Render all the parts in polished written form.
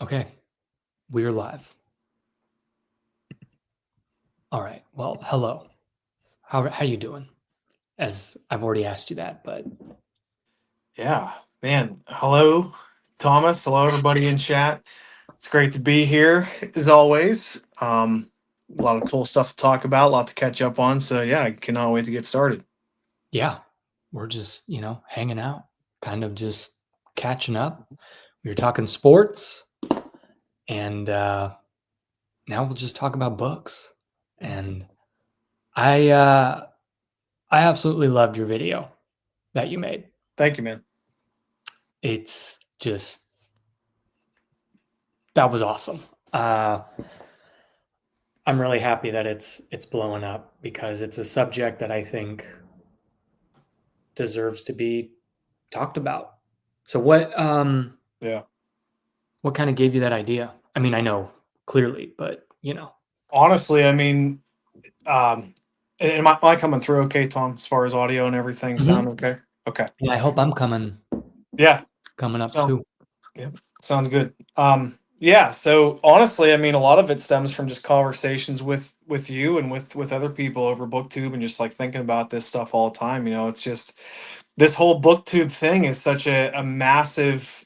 Okay, we're live. All right. Well, hello. How you doing? As I've already asked you that, but Yeah, man. Hello, Thomas. Hello, everybody in chat. It's great to be here as always. A lot of cool stuff to talk about, a lot to catch up on. So yeah, I cannot wait to get started. yeah, we're just, hanging out, kind of just catching up. We were talking sports, and now we'll just talk about books. And I uh I absolutely loved your video that you made. Thank you, man. It's just that was awesome. Uh I'm really happy that it's blowing up because it's a subject that I think deserves to be talked about. So Yeah. what kind of gave you that idea? I mean, I know clearly, but Honestly, I mean, and am I coming through okay, Tom, as far as audio and everything Mhm. sound okay? Okay. Yeah, I hope I'm Yeah. coming up So too. yeah, sounds good. Yeah, so honestly, I mean, a lot of it stems from just conversations with you and with other people over BookTube and just like thinking about this stuff all the time. It's just this whole BookTube thing is such a massive,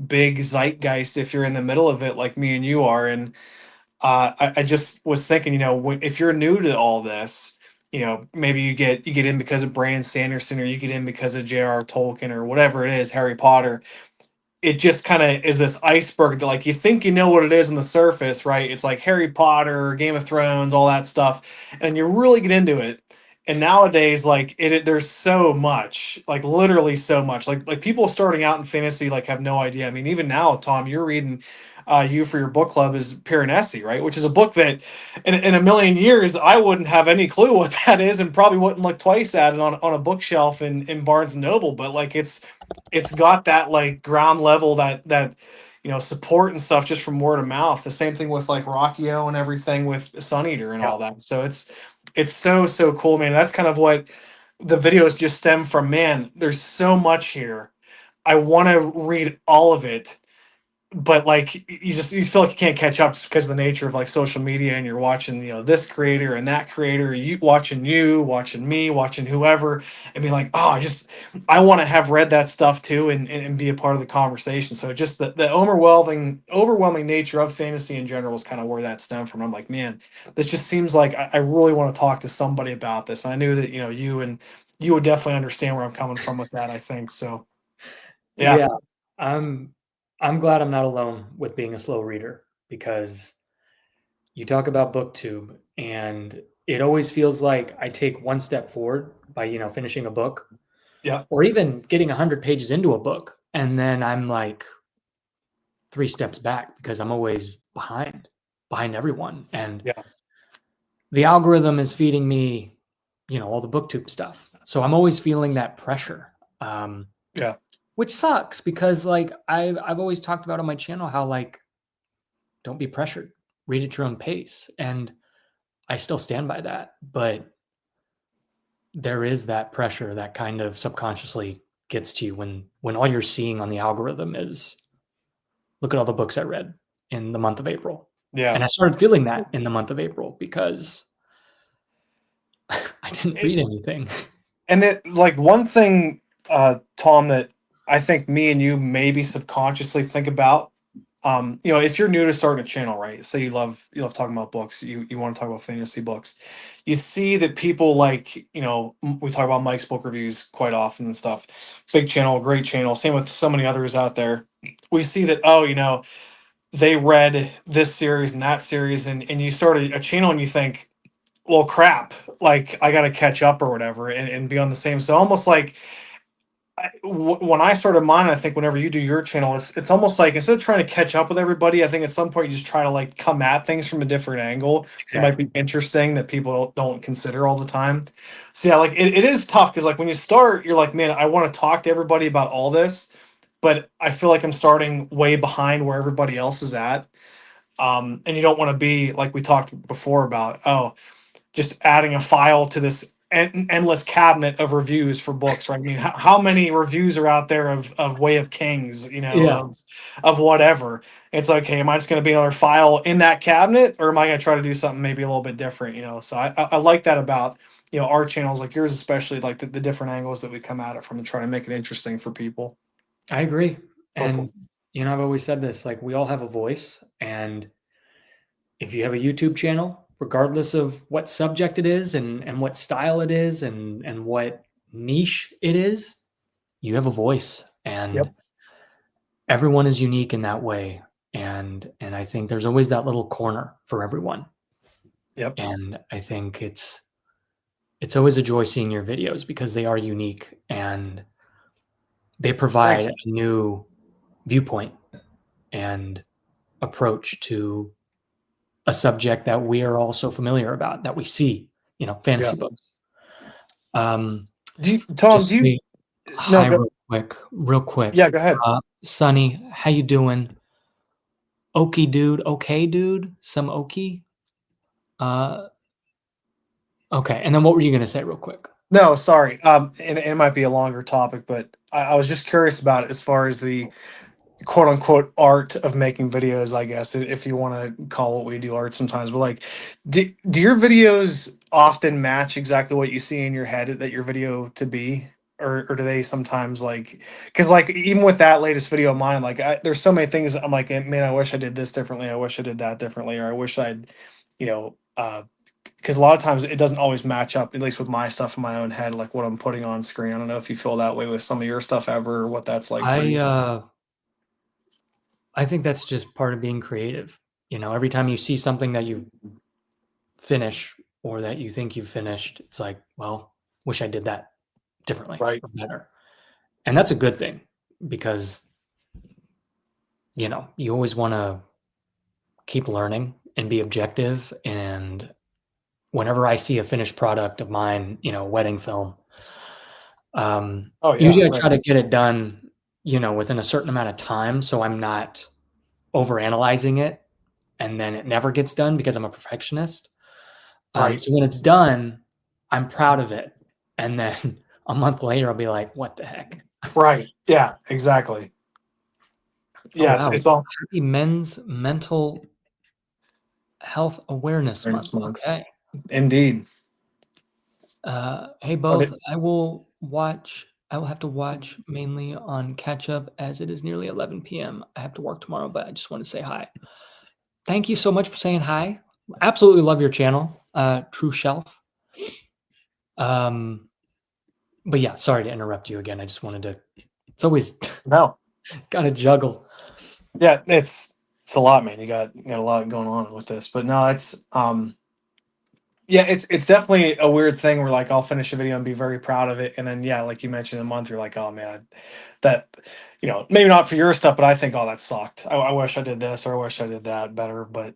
big zeitgeist if you're in the middle of it like me and you are. And I just was thinking, if you're new to all this, maybe you get in because of Brandon Sanderson or you get in because of J.R.R. Tolkien or whatever it is, Harry Potter. It just kind of is this iceberg that like you think you know what it is on the surface, right? It's like Harry Potter, Game of Thrones, all that stuff, and you really get into it. And nowadays, like there's so much, like literally so much. Like people starting out in fantasy, like have no idea. I mean, even now, Tom, you're reading, you for your book club is Piranesi, right? Which is a book that, in a million years, I wouldn't have any clue what that is, and probably wouldn't look twice at it on a bookshelf in Barnes and Noble. But like it's got that like ground level that support and stuff just from word of mouth. The same thing with like Rockio and everything with Sun Eater and Yeah. all that. So it's so cool, man. That's kind of what the videos just stem from. Man, there's so much here. I want to read all of it, but like you feel like you can't catch up just because of the nature of like social media, and you're watching this creator and that creator, you watching me, watching whoever, and be like, oh, I want to have read that stuff too, and be a part of the conversation. So just the overwhelming nature of fantasy in general is kind of where that stemmed from. I'm like, man, this just seems like I really want to talk to somebody about this, and I knew that you would definitely understand where I'm coming from with that, I think so. Yeah. Yeah, I'm I'm glad I'm not alone with being a slow reader because you talk about booktube and it always feels like I take one step forward by, finishing a book Yeah. or even getting 100 pages into a book and then I'm like 3 steps back because I'm always behind everyone, and Yeah. the algorithm is feeding me, all the booktube stuff. So I'm always feeling that pressure, um, Yeah. which sucks because, like, I've always talked about on my channel how, like, don't be pressured, read at your own pace, and I still stand by that, but there is that pressure that kind of subconsciously gets to you when all you're seeing on the algorithm is, "Look at all the books I read in the month of April." Yeah. And I started feeling that in the month of April because I didn't read anything. And that like one thing, Tom, that I think me and you maybe subconsciously think about, if you're new to starting a channel, right? Say you love talking about books, you want to talk about fantasy books, you see that people like, we talk about Mike's book reviews quite often and stuff. Big channel, great channel. Same with so many others out there. We see that, oh, they read this series and that series, and you start a channel and you think, well, crap, like I got to catch up or whatever, and be on the same. So almost like when I started mine, I think whenever you do your channel, it's almost like instead of trying to catch up with everybody, I think at some point you just try to like come at things from a different angle that might Exactly. be interesting that people don't consider all the time. So yeah, like it is tough because like when you start, you're like, man, I want to talk to everybody about all this, but I feel like I'm starting way behind where everybody else is at. And you don't want to be like we talked before about, oh, just adding a file to this an endless cabinet of reviews for books, right? I mean, how many reviews are out there of Way of Kings, you know, Yeah, of whatever? It's like, hey, am I just going to be another file in that cabinet, or am I going to try to do something maybe a little bit different? You know, so I like that about, you know, our channels like yours, especially like the different angles that we come at it from and try to make it interesting for people. I agree. Hopefully, And you know, I've always said this, like we all have a voice, and if you have a YouTube channel, regardless of what subject it is and what style it is and what niche it is, you have a voice, yep, and everyone is unique in that way. And I think there's always that little corner for everyone. yep, And I think it's always a joy seeing your videos because they are unique and they provide thanks. a new viewpoint and approach to a subject that we are all so familiar about that we see, you know, Yeah. fantasy books. Um, Tom, just say no, hi real quick. yeah, go ahead. Sonny, how you doing? Okay, dude, some Okie. Uh, okay, and then what were you gonna say, real quick? No, sorry. And it might be a longer topic, but I was just curious about it as far as the quote unquote art of making videos, I guess, if you want to call what we do art sometimes. But like, do your videos often match exactly what you see in your head that your video to be? Or do they sometimes like, because like even with that latest video of mine, like there's so many things I'm like, man, I wish I did this differently. I wish I did that differently. Or I wish I'd, you know, because a lot of times it doesn't always match up, at least with my stuff in my own head, like what I'm putting on screen. I don't know if you feel that way with some of your stuff ever, or what that's like for I you. uh, I think that's just part of being creative. You know, every time you see something that you finish or that you think you've finished, it's like, well, wish I did that differently Right. or better. And that's a good thing because, you know, you always want to keep learning and be objective. And whenever I see a finished product of mine, you know, wedding film, Oh yeah. usually I Right. try to get it done, you know, within a certain amount of time. So I'm not over analyzing it and then it never gets done because I'm a perfectionist. Right. So when it's done, I'm proud of it. And then a month later, I'll be like, what the heck? Right. Yeah. Exactly. Oh, Yeah. wow. It's all. Happy Men's Mental Health Awareness Next Month. month. Okay. Indeed. Hey, But both. I will have to watch mainly on catch up as it is nearly 11 p.m. I have to work tomorrow, but I just want to say hi. Thank you so much for saying hi. Absolutely love your channel, True Shelf. Um, but yeah, sorry to interrupt you again. I just wanted to, it's always no. got to juggle. Yeah. It's a lot, man. You got a lot going on with this, but no, it's yeah, it's definitely a weird thing where like I'll finish a video and be very proud of it, and then yeah, like you mentioned, a month you're like, oh man, that you know maybe not for your stuff, but I think oh that sucked. I wish I did this or I wish I did that better. But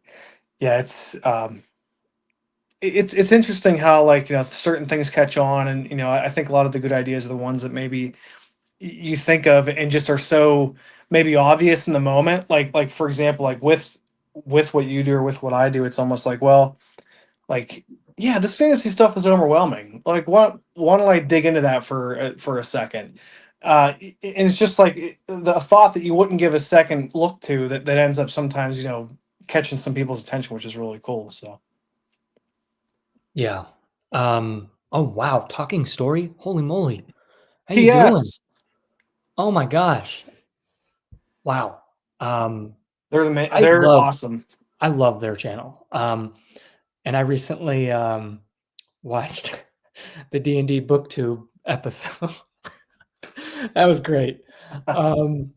yeah, it's interesting how like you know certain things catch on, and you know I think a lot of the good ideas are the ones that maybe you think of and just are so maybe obvious in the moment. Like for example, like with what you do or with what I do, it's almost like well like yeah this fantasy stuff is overwhelming like why don't I dig into that for a second and it's just like the thought that you wouldn't give a second look to that ends up sometimes you know catching some people's attention, which is really cool. So Yeah. Oh wow, talking story. Holy moly. How you doing? ts Oh my gosh. Wow. Um, I they're love awesome. I love their channel. And I recently watched the D&D booktube episode. That was great. Um,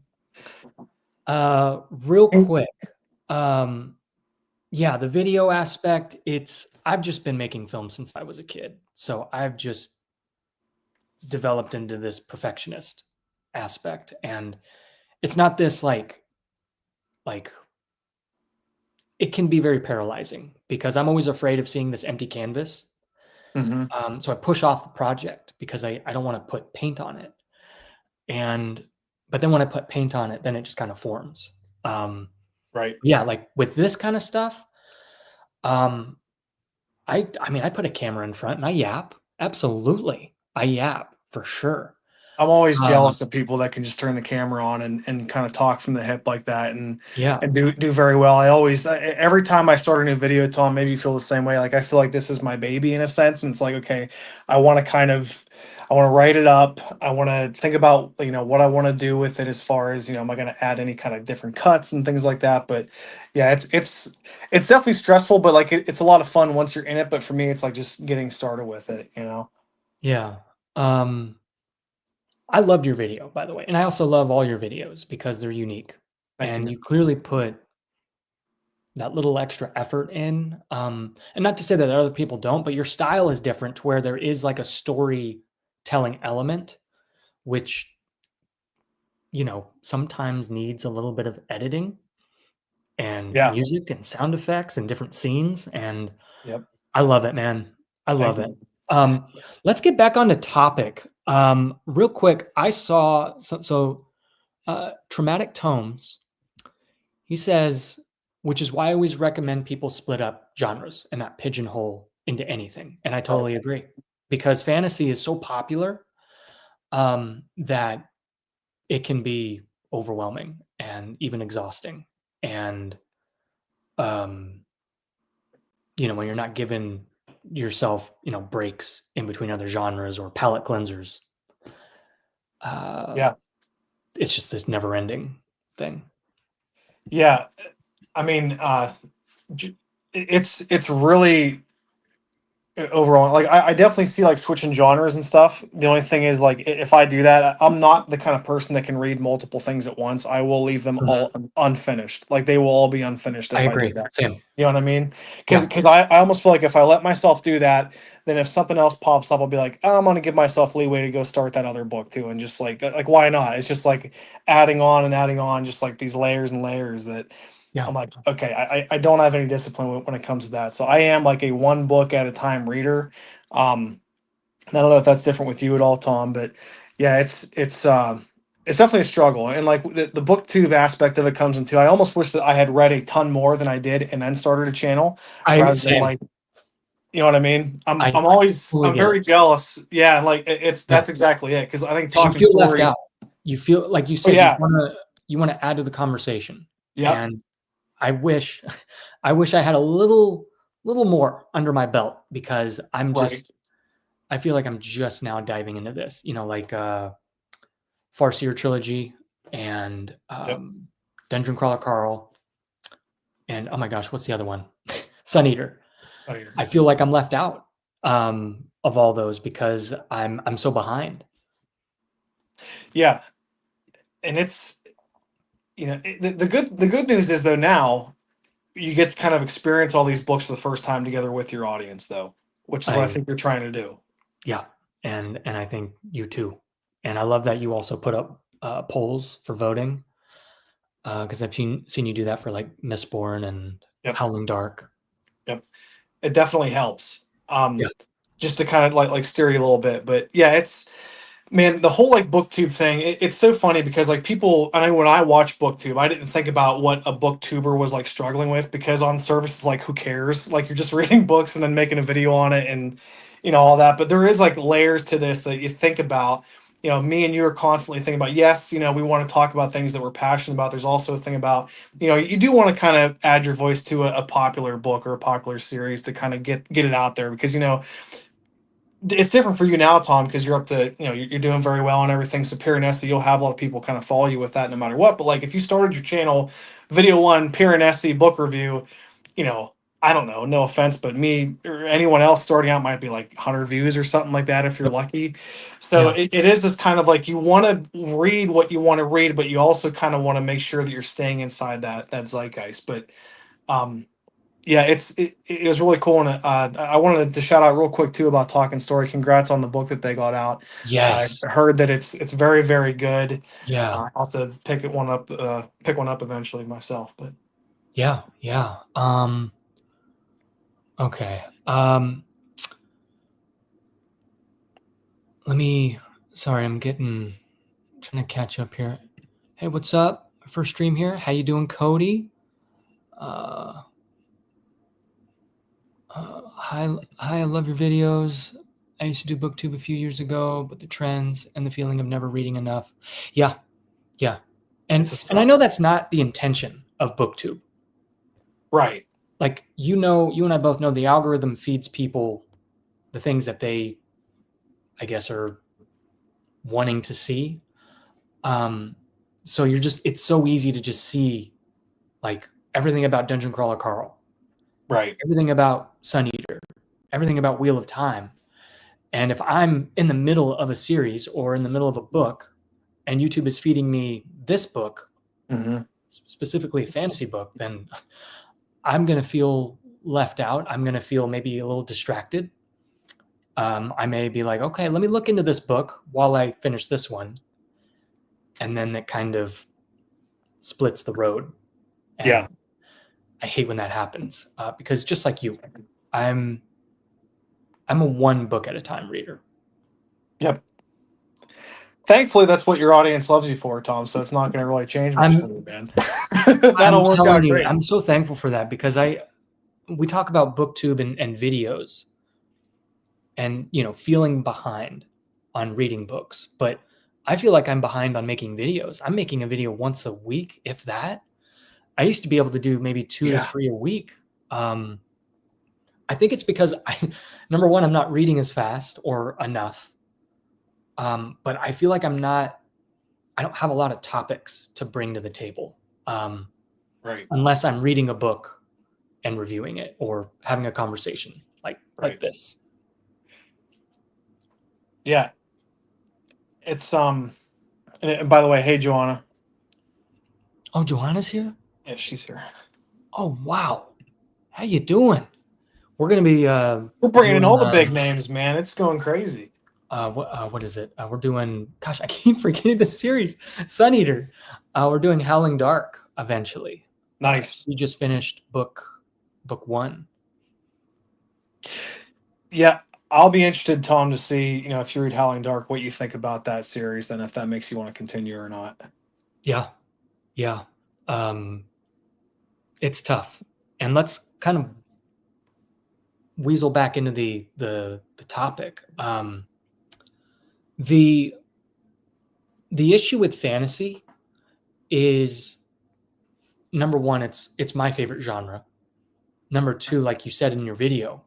real quick. Um, yeah, the video aspect, I've just been making films since I was a kid. So I've just developed into this perfectionist aspect. And it's not this like it can be very paralyzing because I'm always afraid of seeing this empty canvas. Hmm. So I push off the project because I don't want to put paint on it. And but then when I put paint on it, then it just kind of forms. Um, Right. yeah, like with this kind of stuff, um, I mean I put a camera in front and I yap, Absolutely. I yap for sure. I'm always Um, jealous of people that can just turn the camera on and kind of talk from the hip like that yeah. and do very well. I always every time I start a new video, Tom, maybe you feel the same way. Like I feel like this is my baby in a sense, and it's like okay, I want to I want to write it up. I want to think about what I want to do with it as far as am I going to add any kind of different cuts and things like that. But yeah, it's definitely stressful, but like it's a lot of fun once you're in it. But for me, it's like just getting started with it. Yeah. I loved your video, by the way. And I also love all your videos because they're unique. Thank And you. you clearly put that little extra effort in. And not to say that other people don't, but your style is different to where there is like a storytelling element, which, sometimes needs a little bit of editing and Yeah. music and sound effects and different scenes. And Yep. I love it, man. I Thank love it. you. Um, let's get back on the topic. Real quick, I saw Traumatic Tomes. He says, which is why I always recommend people split up genres and not pigeonhole into anything. And I Right. totally agree because fantasy is so popular that it can be overwhelming and even exhausting. And um, when you're not giving yourself, breaks in between other genres or palette cleansers, uh, Yeah. it's just this never ending thing. Yeah. I mean, it's really overall like I definitely see like switching genres and stuff. The only thing is like if I do that, I'm not the kind of person that can read multiple things at once. I will leave them Mhm. all unfinished. Like they will all be unfinished I if I do agree. that. Same. You know what I mean? Because Yeah. because I almost feel like if I let myself do that, then if something else pops up, I'll be like, oh, I'm gonna give myself leeway to go start that other book too, and just like why not? It's just like adding on, just like these layers and layers that Yeah. I'm like, okay, I don't have any discipline when it comes to that. So I am like a one book at a time reader. And I don't know if that's different with you at all, Tom, but yeah, it's definitely a struggle. And like the booktube aspect of it comes into, I almost wish that I had read a ton more than I did and then started a channel I rather than same. like, you know what I mean? I totally I'm get it. very jealous. Yeah, and like it's Yeah, that's exactly it. Because I think because you talking feel left story. out. You feel like you Oh said yeah, you wanna add to the conversation, yep, and I wish I wish I had a little more under my belt because right, I feel like I'm just now diving into this, like, Farseer trilogy and, yep. Dungeon Crawler Carl, and, oh my gosh, what's the other one? Sun Eater. Sorry. I feel like I'm left out, of all those because I'm so behind. Yeah, and it's the good news is though now you get to kind of experience all these books for the first time together with your audience though, which is what I I think you're trying to do. Yeah, and I think you too. And I love that you also put up, polls for voting, because I've seen you do that for, like, Mistborn and Yep, Howling Dark. yep. It definitely helps. Yeah, Just to kind of like steer you a little bit, but yeah, it's man, the whole like booktube thing, it's so funny because like people, I mean, when I watch booktube, I didn't think about what a booktuber was like struggling with because on services like who cares? Like you're just reading books and then making a video on it and all that. But there is like layers to this that you think about. Me and you are constantly thinking about, yes, we want to talk about things that we're passionate about. There's also a thing about, you do want to kind of add your voice to a popular book or a popular series to kind of get it out there because it's different for you now, Tom, because you're up to, you're doing very well and everything. So Piranesi, you'll have a lot of people kind of follow you with that no matter what. But like if you started your channel, video one, Piranesi book review, you know, I don't know, no offense, but me or anyone else starting out might be like 100 views or something like that if you're yep, lucky. So yeah, it is this kind of like you want to read what you want to read, but you also kind of want to make sure that you're staying inside that zeitgeist. But um yeah, it was really cool, and I wanted to shout out real quick too about Talking Story. Congrats on the book that they got out. I yes, heard that it's very very good. yeah, I'll have to pick one up eventually myself. But yeah, yeah, okay, let me sorry, I'm getting trying to catch up here. Hey, what's up? First stream here. How you doing, Cody? Hi, I love your videos. I used to do booktube a few years ago, but the trends and the feeling of never reading enough. Yeah, yeah. It's And a I know struggle. that's not the intention of booktube. Right. Like, you and I both know the algorithm feeds people the things that they, I guess, are wanting to see. Um, so it's so easy to just see like everything about Dungeon Crawler Carl, Right. everything about Sun Eater, everything about Wheel of Time. And if I'm in the middle of a series or in the middle of a book and YouTube is feeding me this book, Hmm. specifically a fantasy book, then I'm going to feel left out. I'm going to feel maybe a little distracted. I may be like, okay, let me look into this book while I finish this one. And then it kind of splits the road. Yeah. And I hate when that happens because just like you, I'm I'm a one book at a time reader. Yep. Thankfully, that's what your audience loves you for, Tom. So it's not going to really change much for I'm you, man. I'm That'll work telling out you, great. I'm so thankful for that because we talk about booktube and videos and feeling behind on reading books, but I feel like I'm behind on making videos. I'm making a video once a week, if that. I used to be able to do maybe 2 to 3 a week. Um, I think it's because number one, I'm not reading as fast or enough. But I feel like I don't have a lot of topics to bring to the table Right. unless I'm reading a book and reviewing it or having a conversation like Right. this. Yeah. It's and by the way, hey Joanna. Oh, Joanna's here. Yeah, she's here. Oh, wow. How you doing? We're gonna be We're bringing in doing all the big names, man. It's going crazy. what is it? We're doing. Gosh, I keep forgetting the series. Sun Eater. We're doing Howling Dark eventually. Nice. We just finished book one. Yeah, I'll be interested, Tom, to see, if you read Howling Dark, what you think about that series, then if that makes you want to continue or not. Yeah, yeah. Um, it's tough, and let's kind of weasel back into the topic. The the issue with fantasy is number one, it's my favorite genre. Number two, like you said in your video,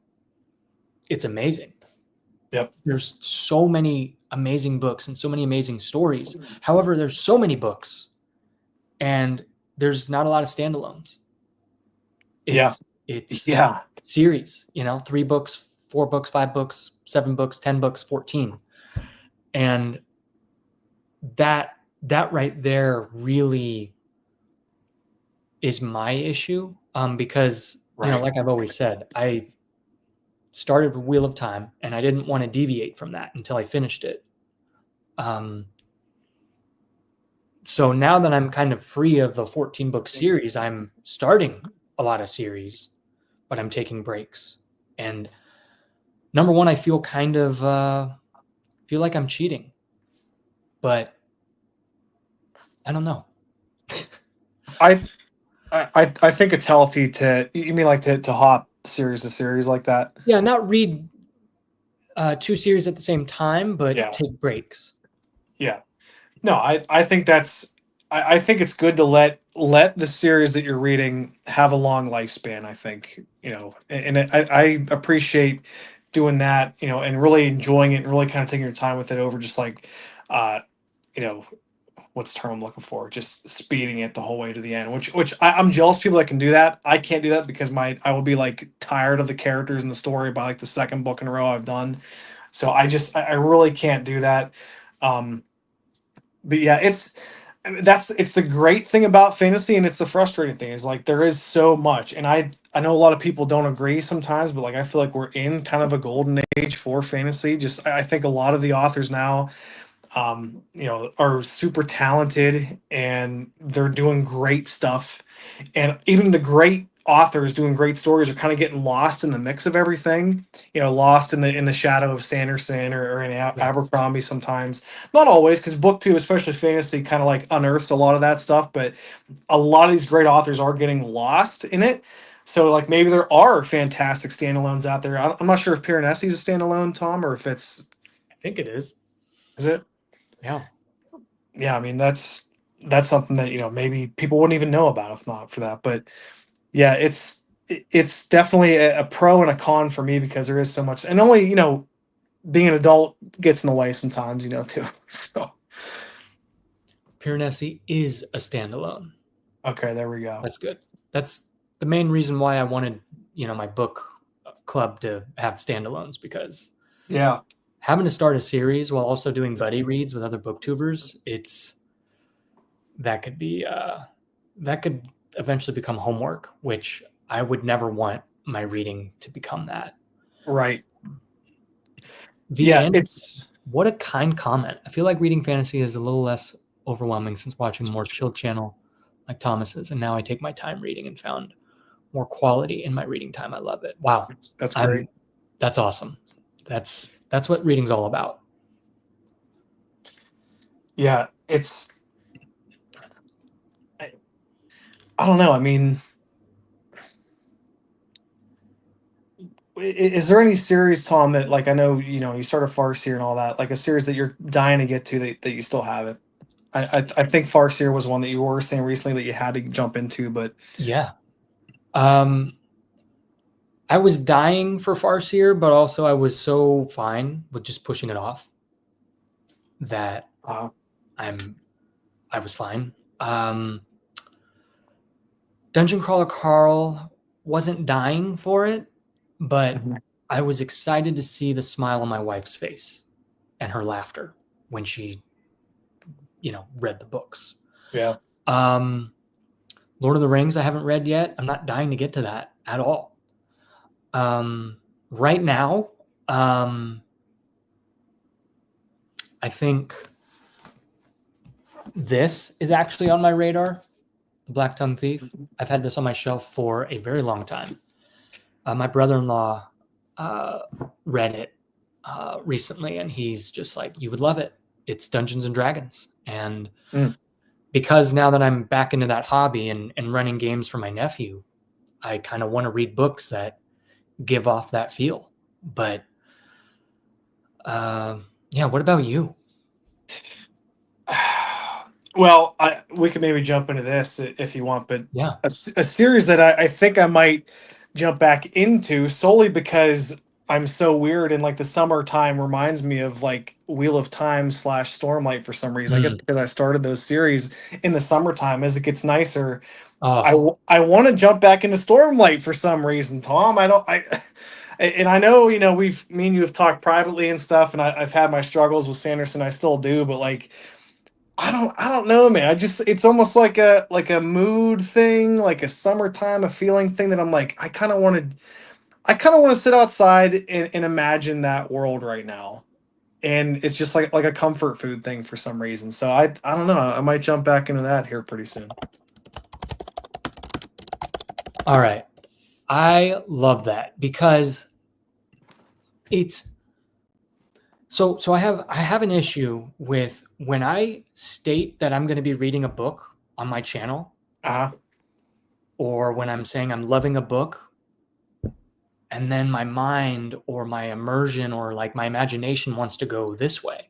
it's amazing. Yep. There's so many amazing books and so many amazing stories. However, there's so many books and there's not a lot of standalones. Yeah. It's Yeah. series, 3 books, 4 books, 5 books, 7 books, 10 books, 14. And that right there really is my issue because Right. like I've always said, I started with Wheel of Time and I didn't want to deviate from that until I finished it. So now that I'm kind of free of a 14 book series, I'm starting a lot of series, but I'm taking breaks. And number one, I feel kind of feel like I'm cheating, but I don't know. I I think it's healthy to, you mean like to hop series to series like that? Yeah, not read 2 series at the same time, but Yeah. take breaks. Yeah. No, I think that's I think it's good to let the series that you're reading have a long lifespan, I think, I appreciate doing that, and really enjoying it and really kind of taking your time with it over just like uh you know what's the term I'm looking for? Just speeding it the whole way to the end, which I'm jealous of people that can do that. I can't do that because I will be like tired of the characters in the story by like the second book in a row I've done. So I really can't do that. Um, but yeah, it's the great thing about fantasy, and it's the frustrating thing is like there is so much, and I know a lot of people don't agree sometimes, but like I feel like we're in kind of a golden age for fantasy. Just I think a lot of the authors now are super talented and they're doing great stuff. And even the great authors doing great stories are kind of getting lost in the mix of everything, lost in the shadow of Sanderson or in Yeah. Abercrombie sometimes. Not always, because book two, especially fantasy, kind of like unearths a lot of that stuff, but a lot of these great authors are getting lost in it. So like maybe there are fantastic standalones out there. I'm not sure if Piranesi is a standalone, Tom, or if it's I think it is. is it? Yeah. Yeah, I mean that's something that maybe people wouldn't even know about if not for that. But yeah, it's definitely a pro and a con for me because there is so much, and only being an adult gets in the way sometimes, too. So Piranesi is a standalone. okay, there we go. That's good. That's the main reason why I wanted, my book club to have standalones, because Yeah, having to start a series while also doing buddy reads with other booktubers, that could be that could eventually become homework, which I would never want my reading to become that. right. V. Yeah, Anderson, it's what a kind comment. I feel like reading fantasy is a little less overwhelming since watching more chill channel like Thomas's, and now I take my time reading and found more quality in my reading time. I love it. Wow. that's great. I'm That's awesome. That's what reading's all about. Yeah, it's I, I don't know. I mean, is there any series, Tom, that like I know you started Farseer and all that, like a series that you're dying to get to that you still haven't? I think Farseer was one that you were saying recently that you had to jump into, but Yeah. Um I was dying for Farseer, but also I was so fine with just pushing it off that uh, I'm I was fine. Um Dungeon Crawler Carl wasn't dying for it, but mhm. I was excited to see the smile on my wife's face and her laughter when she, read the books. Yeah, Um Lord of the Rings I haven't read yet. I'm not dying to get to that at all. Right now, um, I think this is actually on my radar, The Black Tongue Thief. I've had this on my shelf for a very long time. My brother-in-law uh, read it recently, and he's just like, "You would love it. It's Dungeons and Dragons." And mm, because now that I'm back into that hobby and running games for my nephew, I kind of want to read books that give off that feel. But yeah, what about you? well, we could maybe jump into this if you want, but Yeah. a series that I think I might jump back into solely because I'm so weird and like the summertime reminds me of like Wheel of Time slash Stormlight for some reason. I guess Mm. because I started those series in the summertime. As it gets nicer, Oh, I want to jump back into Stormlight for some reason, Tom. I don't I and I know me and you have talked privately and stuff, and I've had my struggles with Sanderson. I still do, but like I don't know, man. It's almost like a mood thing, like a summertime, a feeling thing that I'm like, I kind of want to sit outside and imagine that world right now. And it's just like a comfort food thing for some reason. So I don't know. I might jump back into that here pretty soon. all right. I love that because it's so I have an issue with when I state that I'm going to be reading a book on my channel, Uh-huh. or when I'm saying I'm loving a book, and then my mind or my immersion or like my imagination wants to go this way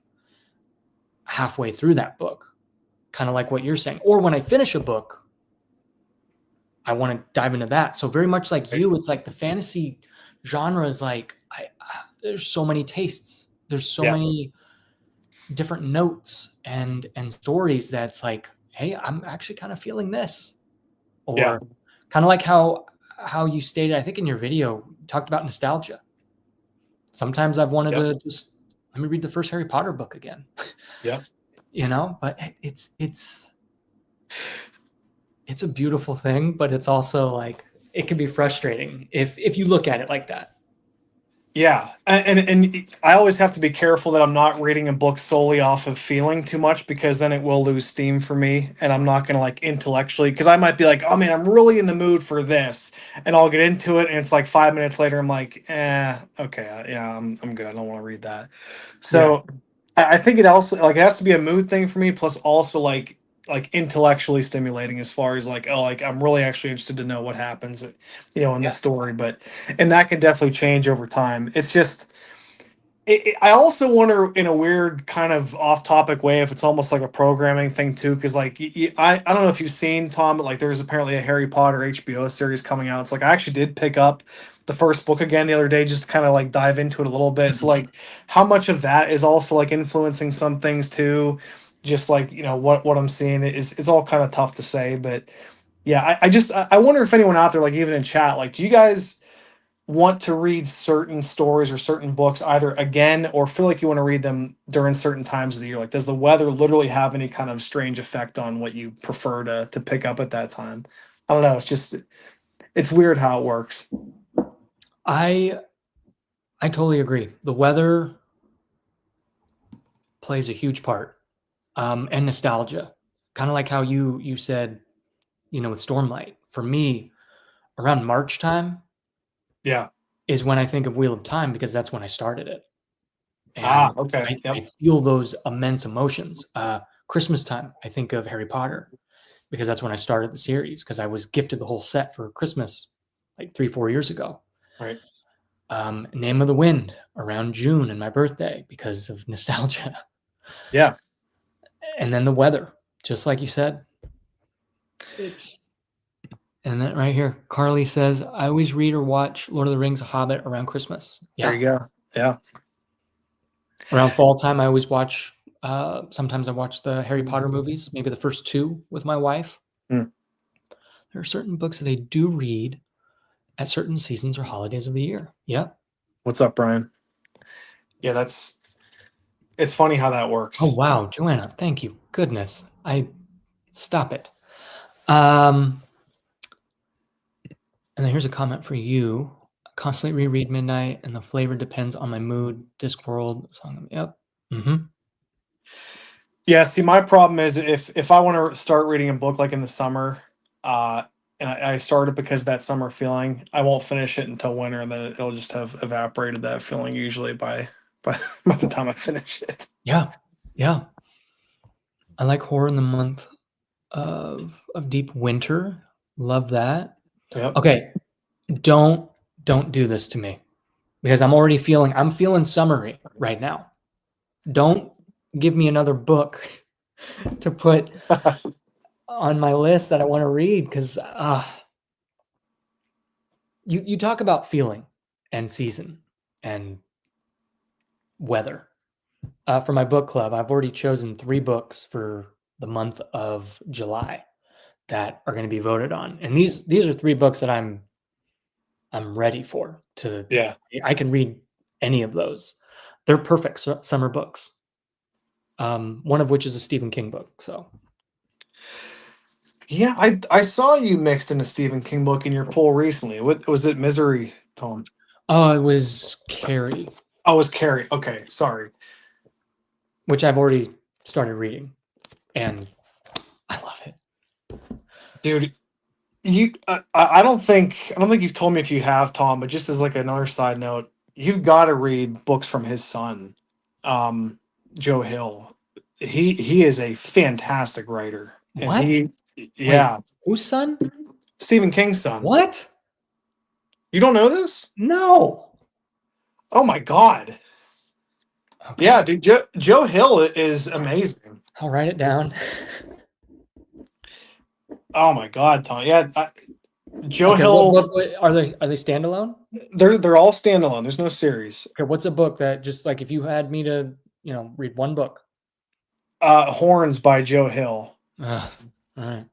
halfway through that book, kind of like what you're saying. Or when I finish a book, I want to dive into that. So very much like Right. you, it's like the fantasy genre is like there's so many tastes. There's so Yeah. many different notes and stories that's like, hey, I'm actually kind of feeling this. Yeah. Or kind of like how you stated, I think in your video, you talked about nostalgia. Sometimes I've wanted Yep. to just let me read the first Harry Potter book again. Yep. But it's a beautiful thing, but it's also like it can be frustrating if you look at it like that. Yeah, and I always have to be careful that I'm not reading a book solely off of feeling too much because then it will lose steam for me, and I'm not gonna like intellectually because I might be like, oh man, I'm really in the mood for this, and I'll get into it, and it's like 5 minutes later, I'm like, okay, yeah, I'm good. I don't want to read that. Yeah. So I think it also like it has to be a mood thing for me, plus also like like intellectually stimulating as far as like, oh, like I'm really actually interested to know what happens, in the Yeah. story. But and that can definitely change over time. It's just I also wonder in a weird kind of off-topic way if it's almost like a programming thing too, because like I don't know if you've seen Tom, but like there's apparently a Harry Potter HBO series coming out. It's like I actually did pick up the first book again the other day, just kind of like dive into it a little bit. So Mhm. like, how much of that is also like influencing some things too? Just like what I'm seeing is all kind of tough to say, but yeah, I wonder if anyone out there, like even in chat, like do you guys want to read certain stories or certain books either again or feel like you want to read them during certain times of the year? Like, does the weather literally have any kind of strange effect on what you prefer to pick up at that time? I don't know. It's weird how it works. I I totally agree. The weather plays a huge part, and nostalgia. Kind of like how you said, with Stormlight. For me, around March time Yeah. is when I think of Wheel of Time because that's when I started it, Ah, and okay. I Yep. feel those immense emotions. Christmas time, I think of Harry Potter because that's when I started the series because I was gifted the whole set for Christmas like 3-4 years ago. Right. Name of the Wind around June and my birthday because of nostalgia. Yeah. And then the weather, just like you said, it's and then right here, Carly says, I always read or watch Lord of the Rings, Hobbit around Christmas. There Yeah. you go. Yeah. Around fall time, I always watch, sometimes I watch the Harry Potter movies, maybe the first two with my wife. Hmm. There are certain books that I do read at certain seasons or holidays of the year. Yep. What's up, Brian? Yeah, it's funny how that Oh, works. wow. Joanna, thank you. Goodness. Stop it. Um, And then here's a comment for you. I constantly reread Midnight, and the flavor depends on my mood. Discworld song. Yep. Mm-hmm. Yeah, see, my problem is if I want to start reading a book like in the summer, uh, and I start it because of that summer feeling, I won't finish it until winter, and then it'll just have evaporated that feeling usually by by the time I finish it. Yeah. Yeah. I like horror in the month of deep winter. Love that. Yep. Okay. Don't don't do this to me because I'm feeling summery right now. Don't give me another book to put on my list that I want to read because you talk about feeling and season and weather. For my book club, I've already chosen 3 books for the month of July that are going to be voted on, and these are 3 books that I'm ready for. Yeah. I can read any of those. They're perfect summer books. One of which is a Stephen King book. So, Yeah, I saw you mixed in a Stephen King book in your poll recently. What was it? Misery, Tom? oh, it was Carrie, Oh, it was Carrie. Okay, sorry, which I've already started reading, and I love it. dude. I don't think you've told me if you have, Tom, but just as like another side note, you've got to read books from his son, um, Joe Hill. He is a fantastic writer, and What? Wait, yeah, whose son? Stephen King's son. What? You don't know this? No. Oh my God. Yeah, Okay, dude, Joe Hill is amazing. I'll write it down. Oh my God, Tom. Yeah, Joe Okay, what Hill. book are they standalone? They're all standalone. There's no series. Okay, what's a book that just like if you had me to, read one book? Horns by Joe Hill. Ugh, all right.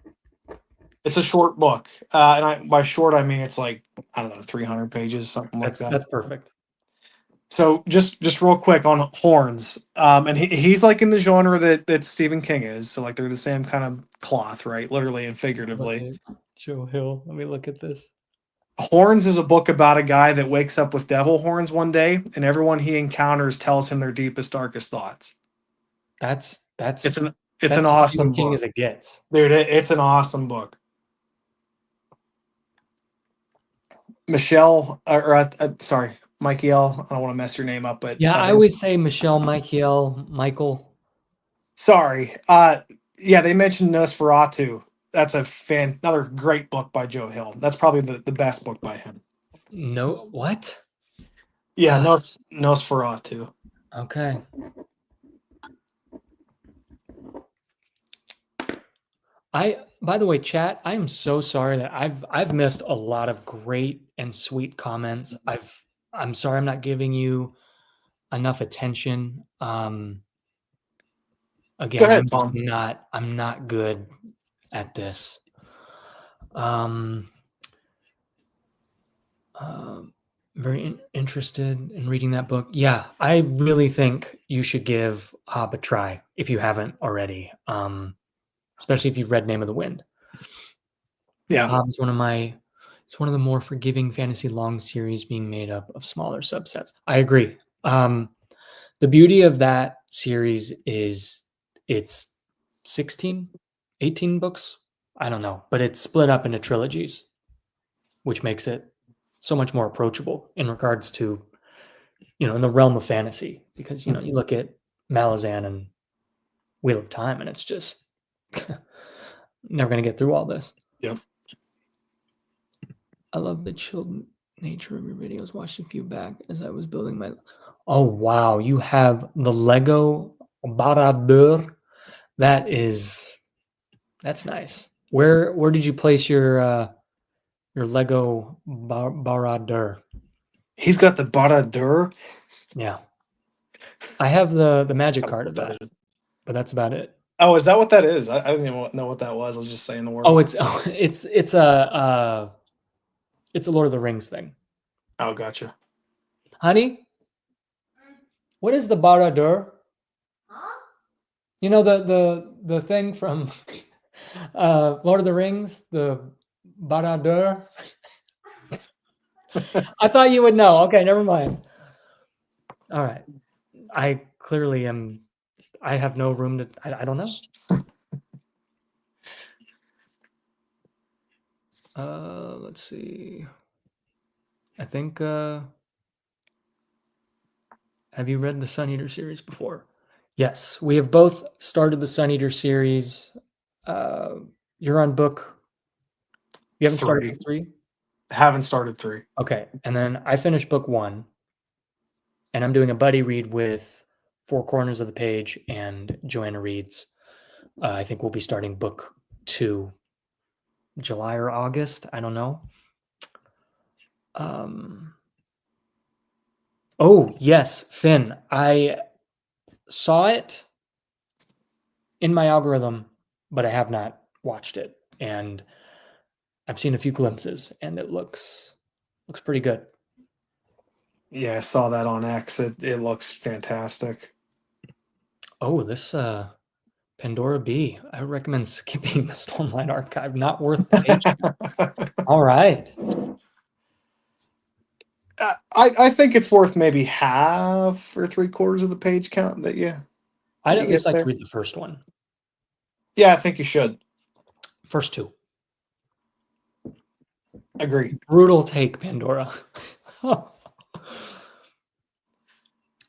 It's a short book, and by short I mean it's like I don't know 300 pages, something like that. That's perfect. So just real quick on Horns, and he's like in the genre that Stephen King is. So like they're the same kind of cloth, right? Literally and Look figuratively. at Joe Hill. Let me look at this. Horns is a book about a guy that wakes up with devil horns one day, and everyone he encounters tells him their deepest, darkest thoughts. That's It's that's an it's an that's as Stephen awesome King book, as it gets. dude. It's an awesome book. Michelle, sorry, Michael. I don't want to mess your name up, but Yeah, I always there's say Michelle, Michael, Michael. sorry. Yeah, they mentioned Nosferatu. That's another great book by Joe Hill. That's probably the best book by him. No, what? Yeah, Ah, Nosferatu. okay. By the way, chat, I am so sorry that I've missed a lot of great and sweet comments. I'm sorry I'm not giving you enough attention. Go Again, ahead, Tom. I'm not good at this. Um, um very interested in reading that book. Yeah, I really think you should give Hob a try if you haven't already. Especially if you've read Name of the Wind. Yeah, Hobbs, it's one of the more forgiving fantasy long series being made up of smaller subsets. I agree. The beauty of that series is it's 16, 18 books. I don't know, but it's split up into trilogies, which makes it so much more approachable in regards to, in the realm of fantasy. Because, you look at Malazan and Wheel of Time, and it's just never going to get through all this. yep. I love the chilled nature of your videos. Watched a few back as I was building my. Oh wow, you have the Lego Baradeur. That's nice. Where did you place your Lego Baradeur? He's got the Baradur. Yeah, I have the I magic don't know card what of that that, is. but that's about it. Oh, is that what that is? I didn't even know what that was. I was just saying the word. Oh, it's a Lord of the Rings thing, Oh, gotcha. honey. What is the Baradeur? You know the thing from Lord of the Rings, the Barad-dûr. I thought you would know. Okay, never mind. All right. I clearly am. I have no room to. I don't know. Let's see. I think. Have you read the Sun Eater series before? Yes, we have both started the Sun Eater series. Uh, you're on book. You haven't started Three. book 3. Haven't started three. Okay, and then I finished book 1, and I'm doing a buddy read with Four Corners of the Page and Joanna Reed's. I think we'll be starting book 2 July or August. I don't know. Um, oh, yes, Finn. I saw it in my algorithm, but I have not watched it. And I've seen a few glimpses and it looks pretty good. Yeah, I saw that on X. It looks fantastic. Oh, this Pandora B. I would recommend skipping the Stormlight Archive. Not worth the page. All right. I think it's worth maybe half or three quarters of the page count I'd that you at least get like to there. read the first one. Yeah, I think you should. First 2. Agree. Brutal take, Pandora.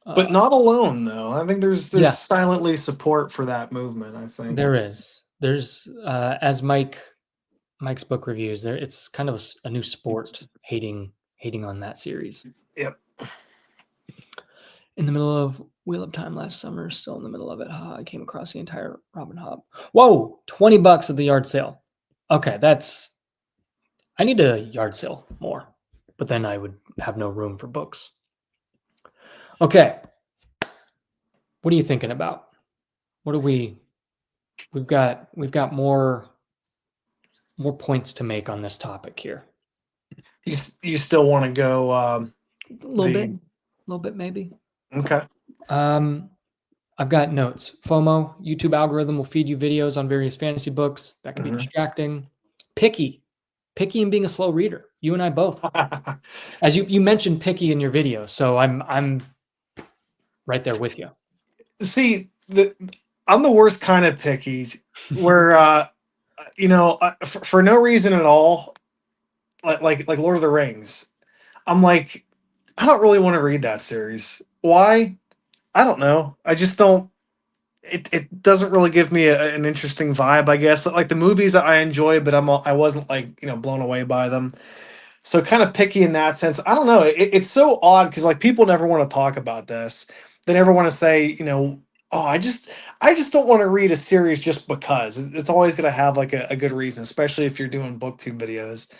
But not alone though. I think there's Yeah, silently support for that movement, I think. there is. There's as Mike's book reviews, there it's kind of a new sport hating on that series. Yep. In the middle of Wheel of Time last summer, still in the middle of it. I came across the entire Robin Hobb. Whoa, $20 at the yard sale. Okay, I need to yard sale more, but then I would have no room for books. Okay, what are you thinking about? What are we've got more points to make on this topic here. You still want to go A little bit maybe. Okay. I've got notes. FOMO, YouTube algorithm will feed you videos on various fantasy books. That can be Mhm. distracting. Picky and being a slow reader. You and I both. As you mentioned picky in your video, so I'm right there with you. See, I'm the worst kind of picky where for no reason at all, like Lord of the Rings. I'm like, I don't really want to read that series. Why? I don't know. I just don't. it doesn't really give me an interesting vibe, I guess. Like the movies I enjoy, but I wasn't like, blown away by them. So kind of picky in that sense. I don't know. It's so odd because like people never want to talk about this. They never want to say, oh, I just don't want to read a series just because. It's always going to have like a good reason, especially if you're doing booktube videos.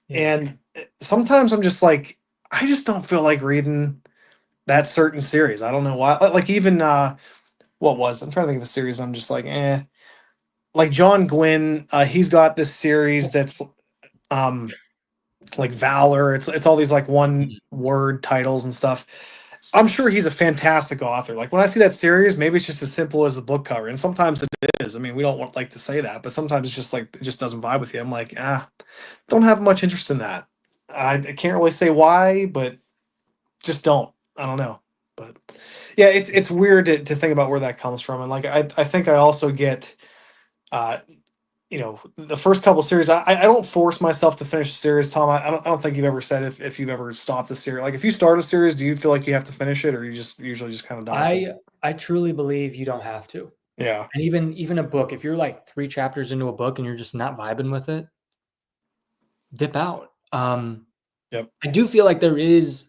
Yeah. And sometimes I'm just like, I just don't feel like reading that certain series. I don't know why. Like even I'm trying to think of a series. I'm just like, eh. Like John Gwynn, he's got this series that's um like Valor. It's all these like one Mhm. word titles and stuff. I'm sure he's a fantastic author. Like when I see that series, maybe it's just as simple as the book cover, and sometimes it is. I mean, we don't want like to say that, but sometimes it's just like it just doesn't vibe with you. I'm like, don't have much interest in that. I can't really say why, but just don't. I don't know. But yeah, it's weird to think about where that comes from, and like I think I also get uh the first couple series, I don't force myself to finish a series, Tom. I don't think you've ever said if you've ever stopped a series. Like if you start a series, do you feel like you have to finish it, or you just usually just kind of dive for it? I truly believe you don't have to. Yeah. And even a book, if you're like 3 chapters into a book and you're just not vibing with it, dip out. Yep. I do feel like there is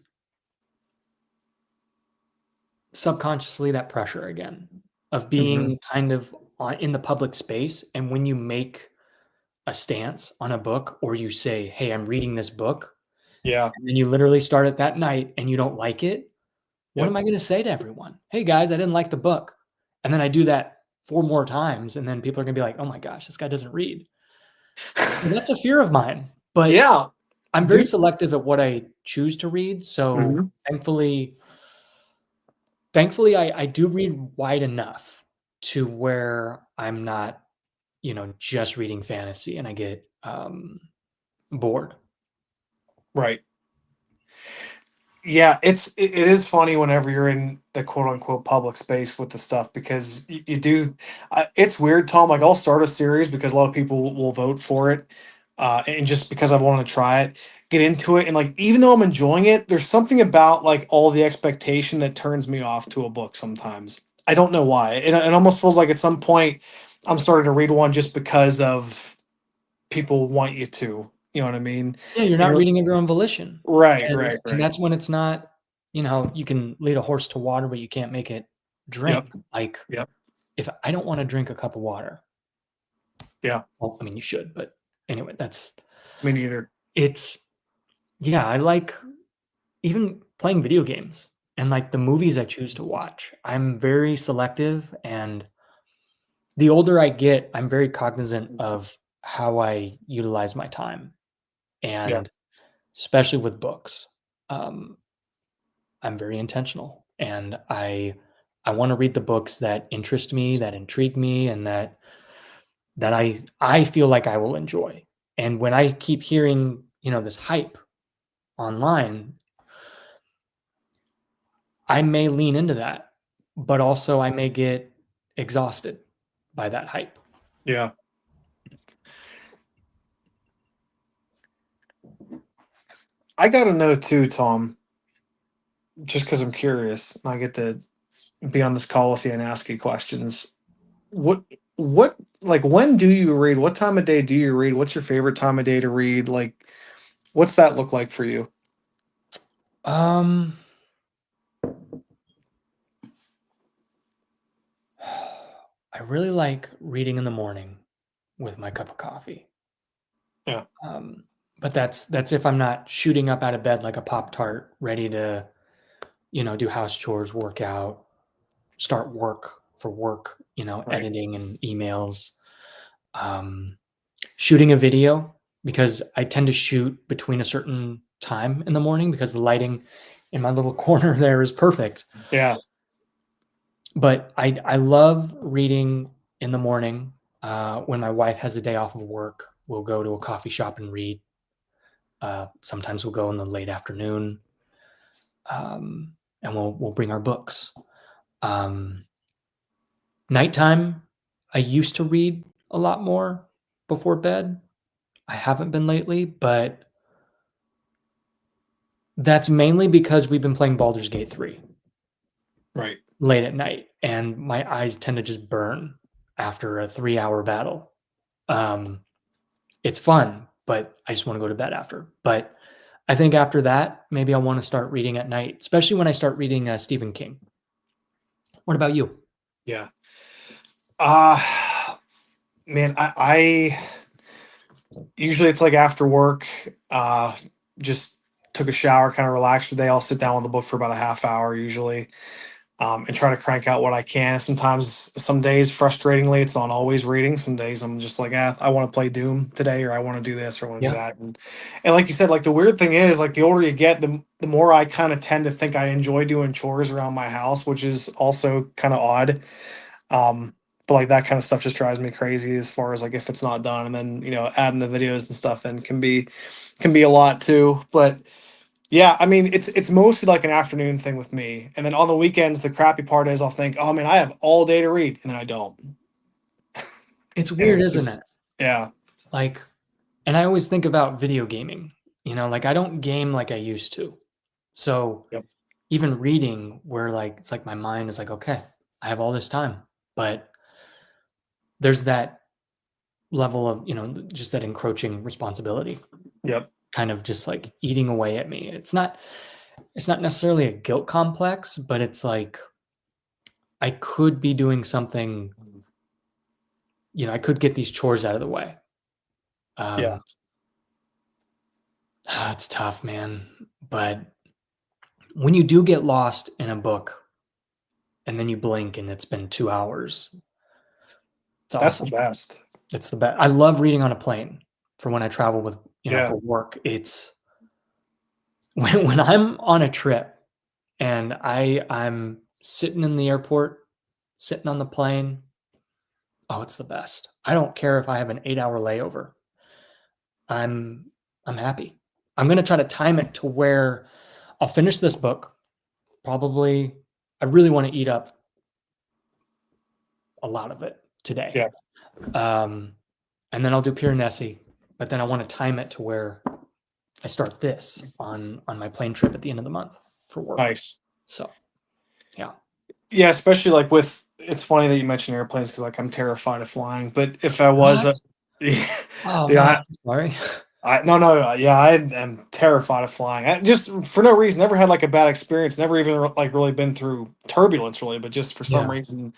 subconsciously that pressure again of Hmm. being kind of in the public space, and when you make a stance on a book or you say, "Hey, I'm reading this book," Yeah. and then you literally start it that night and you don't like it, what am Yep. I gonna say to everyone? "Hey, guys, I didn't like the book." And then I do that 4 more times, and then people are gonna be like, "Oh my gosh, this guy doesn't read." And that's a fear of mine, but Yeah. I'm very Dude. selective at what I choose to read, so Hmm. thankfully, I do read wide enough to where I'm not, just reading fantasy and I get, bored. Right. Yeah, it is funny whenever you're in the quote unquote public space with the stuff because you do. It's weird, Tom. Like I'll start a series because a lot of people will vote for it, and just because I want to try it, get into it, and like even though I'm enjoying it, there's something about like all the expectation that turns me off to a book sometimes. I don't know why. It almost feels like at some point I'm starting to read one just because of people want you to. You know what I mean? Yeah, you're not And reading of your own volition, right, and right, and right. that's when it's not, you can lead a horse to water, but you can't make it Yep, drink. Like, yep. if I don't wanna drink a cup of water, Yeah. well, I mean, you should, but anyway, Me neither. it's yeah, I like even playing video games and, like, the movies I choose to watch. I'm very selective, and the older I get, I'm very cognizant of how I utilize my time, Yeah, and especially with books. Um, I'm very intentional, and I wanna read the books that interest me, that intrigue me, and that I feel like I will enjoy. And when I keep hearing, this hype online, I may lean into that, but also I may get exhausted by that hype. yeah. I gotta know too, Tom, just because I'm curious, and I get to be on this call with you and ask you questions. What, what, like, when do you read? What time of day do you read? What's your favorite time of day to read? Like, what's that look like for you? Um, I really like reading in the morning with my cup of coffee. Yeah, Um, but that's if I'm not shooting up out of bed like a Pop Tart, ready to, do house chores, work out, start work for work, right. editing and emails. Um, Shooting a video because I tend to shoot between a certain time in the morning because the lighting in my little corner there is perfect. Yeah, But I love reading in the morning. When my wife has a day off of work, we'll go to a coffee shop and read. Sometimes we'll go in the late afternoon, and we'll bring our books. Um, Nighttime, I used to read a lot more before bed. I haven't been lately, but that's mainly because we've been playing Baldur's Gate 3. right. late at night, and my eyes tend to just burn after a 3-hour battle. It's fun, but I just want to go to bed after. But I think after that, maybe I want to start reading at night, especially when I start reading Stephen King. What about you? Yeah. Uh Man, I usually it's like after work, just took a shower, kind of relaxed today. I'll sit down with the book for about a half hour usually, and try to crank out what I can. Sometimes, some days, frustratingly, it's not always reading. Some days I'm just like, I want to play Doom today, or I want to do this, or I want to do Yeah. that. And like you said, like the weird thing is, like the older you get, the more I kind of tend to think I enjoy doing chores around my house, which is also kind of odd. Um, but like that kind of stuff just drives me crazy as far as like if it's not done, and then adding the videos and stuff then can be a lot too. But yeah, I mean it's mostly like an afternoon thing with me, and then on the weekends the crappy part is I'll think, oh man, I have all day to read, and then I don't, It's and weird, it's isn't it? just yeah, Like, and I always think about video gaming. Like I don't game like I used to. So yep, even reading, where like it's like my mind is like, okay, I have all this time, but there's that level of just that encroaching responsibility, yep, kind of just like eating away at me. It's not necessarily a guilt complex, but it's like I could be doing something. I could get these chores out of the way. yeah, Um, it's tough, man. But when you do get lost in a book and then you blink and it's been 2 hours, it's that's the awesome. best. It's the best. I love reading on a plane for when I travel with, Yeah, for work. It's when I'm on a trip and I'm sitting in the airport, sitting on the plane. Oh, it's the best. I don't care if I have an 8-hour layover. I'm I'm happy. I'm gonna try to time it to where I'll finish this book. Probably, I really want to eat up a lot of it today. yeah, Um, and then I'll do Piranesi, but then I want to time it to where I start this on my plane trip at the end of the month for work. nice. So yeah. Yeah, especially like with it's funny that you mentioned airplanes because like I'm terrified of flying, but if I was What? yeah, Oh man, yeah, sorry. no, yeah, I am terrified of flying. I just for no reason, never had like a bad experience. Never even like really been through turbulence, really. But just for some Yeah. reason,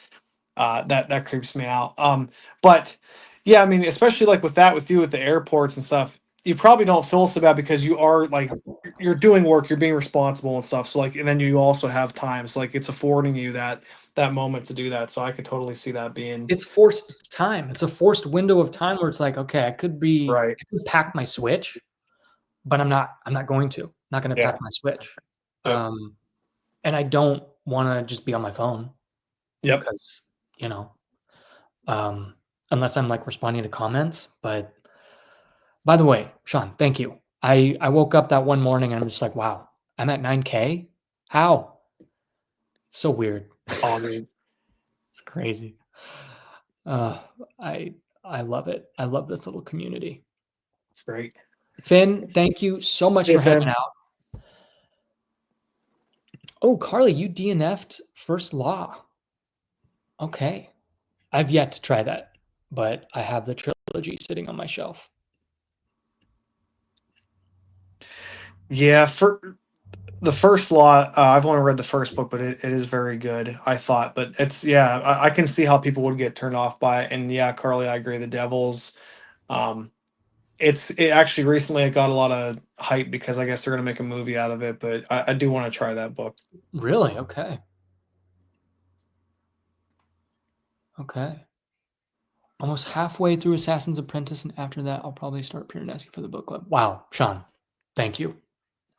that creeps me out. But yeah, I mean, especially like with that, with you with the airports and stuff, you probably don't feel so bad because you are like you're doing work, you're being responsible and stuff. So like, and then you also have times like it's affording you that moment to do that. So I could totally see that being It's forced time. It's a forced window of time where it's like, okay, right. I could pack my Switch, but I'm not going to. I'm not gonna Yeah. pack my Switch. Yep. Um, and I don't wanna just be on my phone Yep. because, you know, um, unless I'm like responding to comments. But by the way, Sean, thank you. I woke up that one morning and I'm just like, wow, I'm at 9K? How? It's so weird. Oh, dude, It's crazy. Uh, I I love it. I love this little community. it's great. Finn, thank you so much Hey, for hanging Finn. out. Oh, Carly, you DNF'd First Law. Okay. I've yet to try that, but I have the trilogy sitting on my shelf. Yeah, for the first lot, I've only read the first book, but it is very good, I thought. But it's yeah, I can see how people would get turned off by it. And yeah, Carly, I agree. The Devils, um, it actually recently it got a lot of hype because I guess they're gonna make a movie out of it. But I do want to try that book. Really? Okay. Okay. Almost halfway through Assassin's Apprentice, and after that, I'll probably start Piranesi for the book club. Wow, Sean, thank you.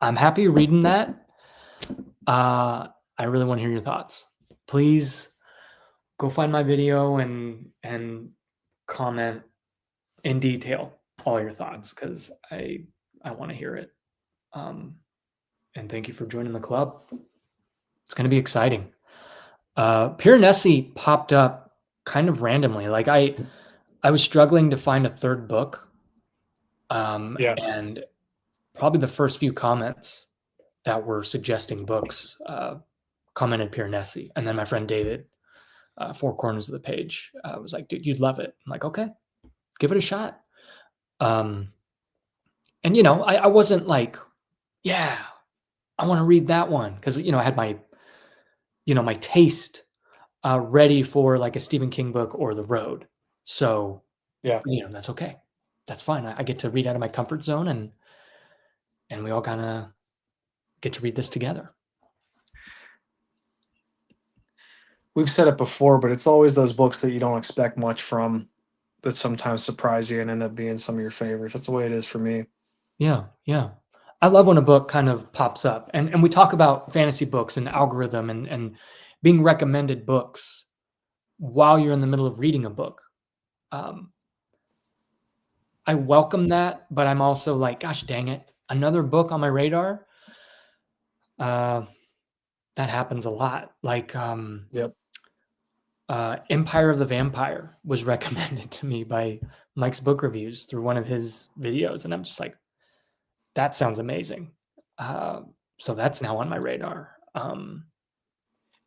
I'm happy reading that. I really want to hear your thoughts. Please go find my video and comment in detail all your thoughts because I want to hear it. Um, and thank you for joining the club. It's going to be exciting. Piranesi popped up kind of randomly. Like I was struggling to find a third book, Yeah, and probably the first few comments that were suggesting books commented Pure Nessie. And then my friend David, Four Corners of the Page, was like, dude, you'd love it. I'm like, okay, give it a shot. And I wasn't like, yeah, I want to read that one, because I had my taste ready for like a Stephen King book or The Road. So Yeah. that's okay. That's fine. I get to read out of my comfort zone, and we all kind of get to read this together. We've said it before, but it's always those books that you don't expect much from that sometimes surprise you and end up being some of your favorites. That's the way it is for me. Yeah, yeah. I love when a book kind of pops up, and we talk about fantasy books and algorithm and being recommended books while you're in the middle of reading a book. Um, I welcome that, but I'm also like, gosh dang it, another book on my radar. That happens a lot. Like Yep. Empire of the Vampire was recommended to me by Mike's Book Reviews through one of his videos, and I'm just like, that sounds amazing. So that's now on my radar.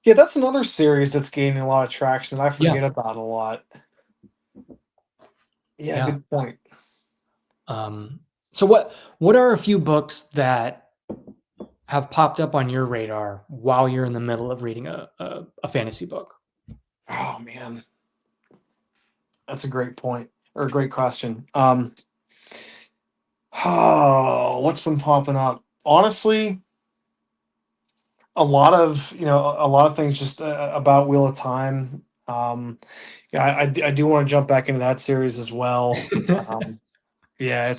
Yeah, that's another series that's gaining a lot of traction that I Yeah, forget about a lot. Yeah, yeah. good point. So what are a few books that have popped up on your radar while you're in the middle of reading a fantasy book? Oh man, that's a great point or a great question. Oh, what's been popping up? Honestly, a lot of things just about Wheel of Time. Yeah, I do want to jump back into that series as well. Um, yeah,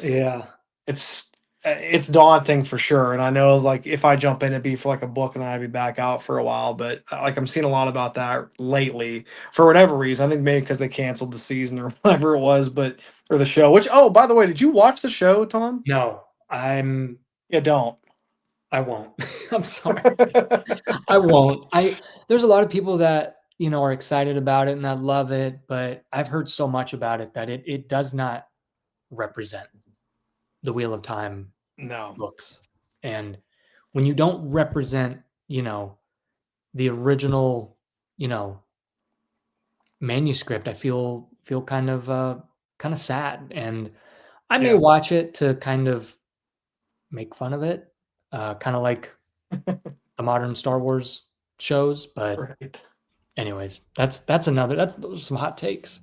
Yeah. it's daunting for sure, and I know like if I jump in, it'd be for like a book, and then I'd be back out for a while. But like I'm seeing a lot about that lately for whatever reason. I think maybe because they canceled the season or whatever it was, but or the show. Which by the way, did you watch the show, Tom? No, Yeah, don't. I won't. I'm sorry. I won't. There's a lot of people that, are excited about it and that love it, but I've heard so much about it that it does not represent the Wheel of Time No. books. And when you don't represent, the original, you know, manuscript, I feel kind of sad. And I may Yeah. watch it to kind of make fun of it, kind of like the modern Star Wars shows, but Right. anyways, that's those are some hot takes.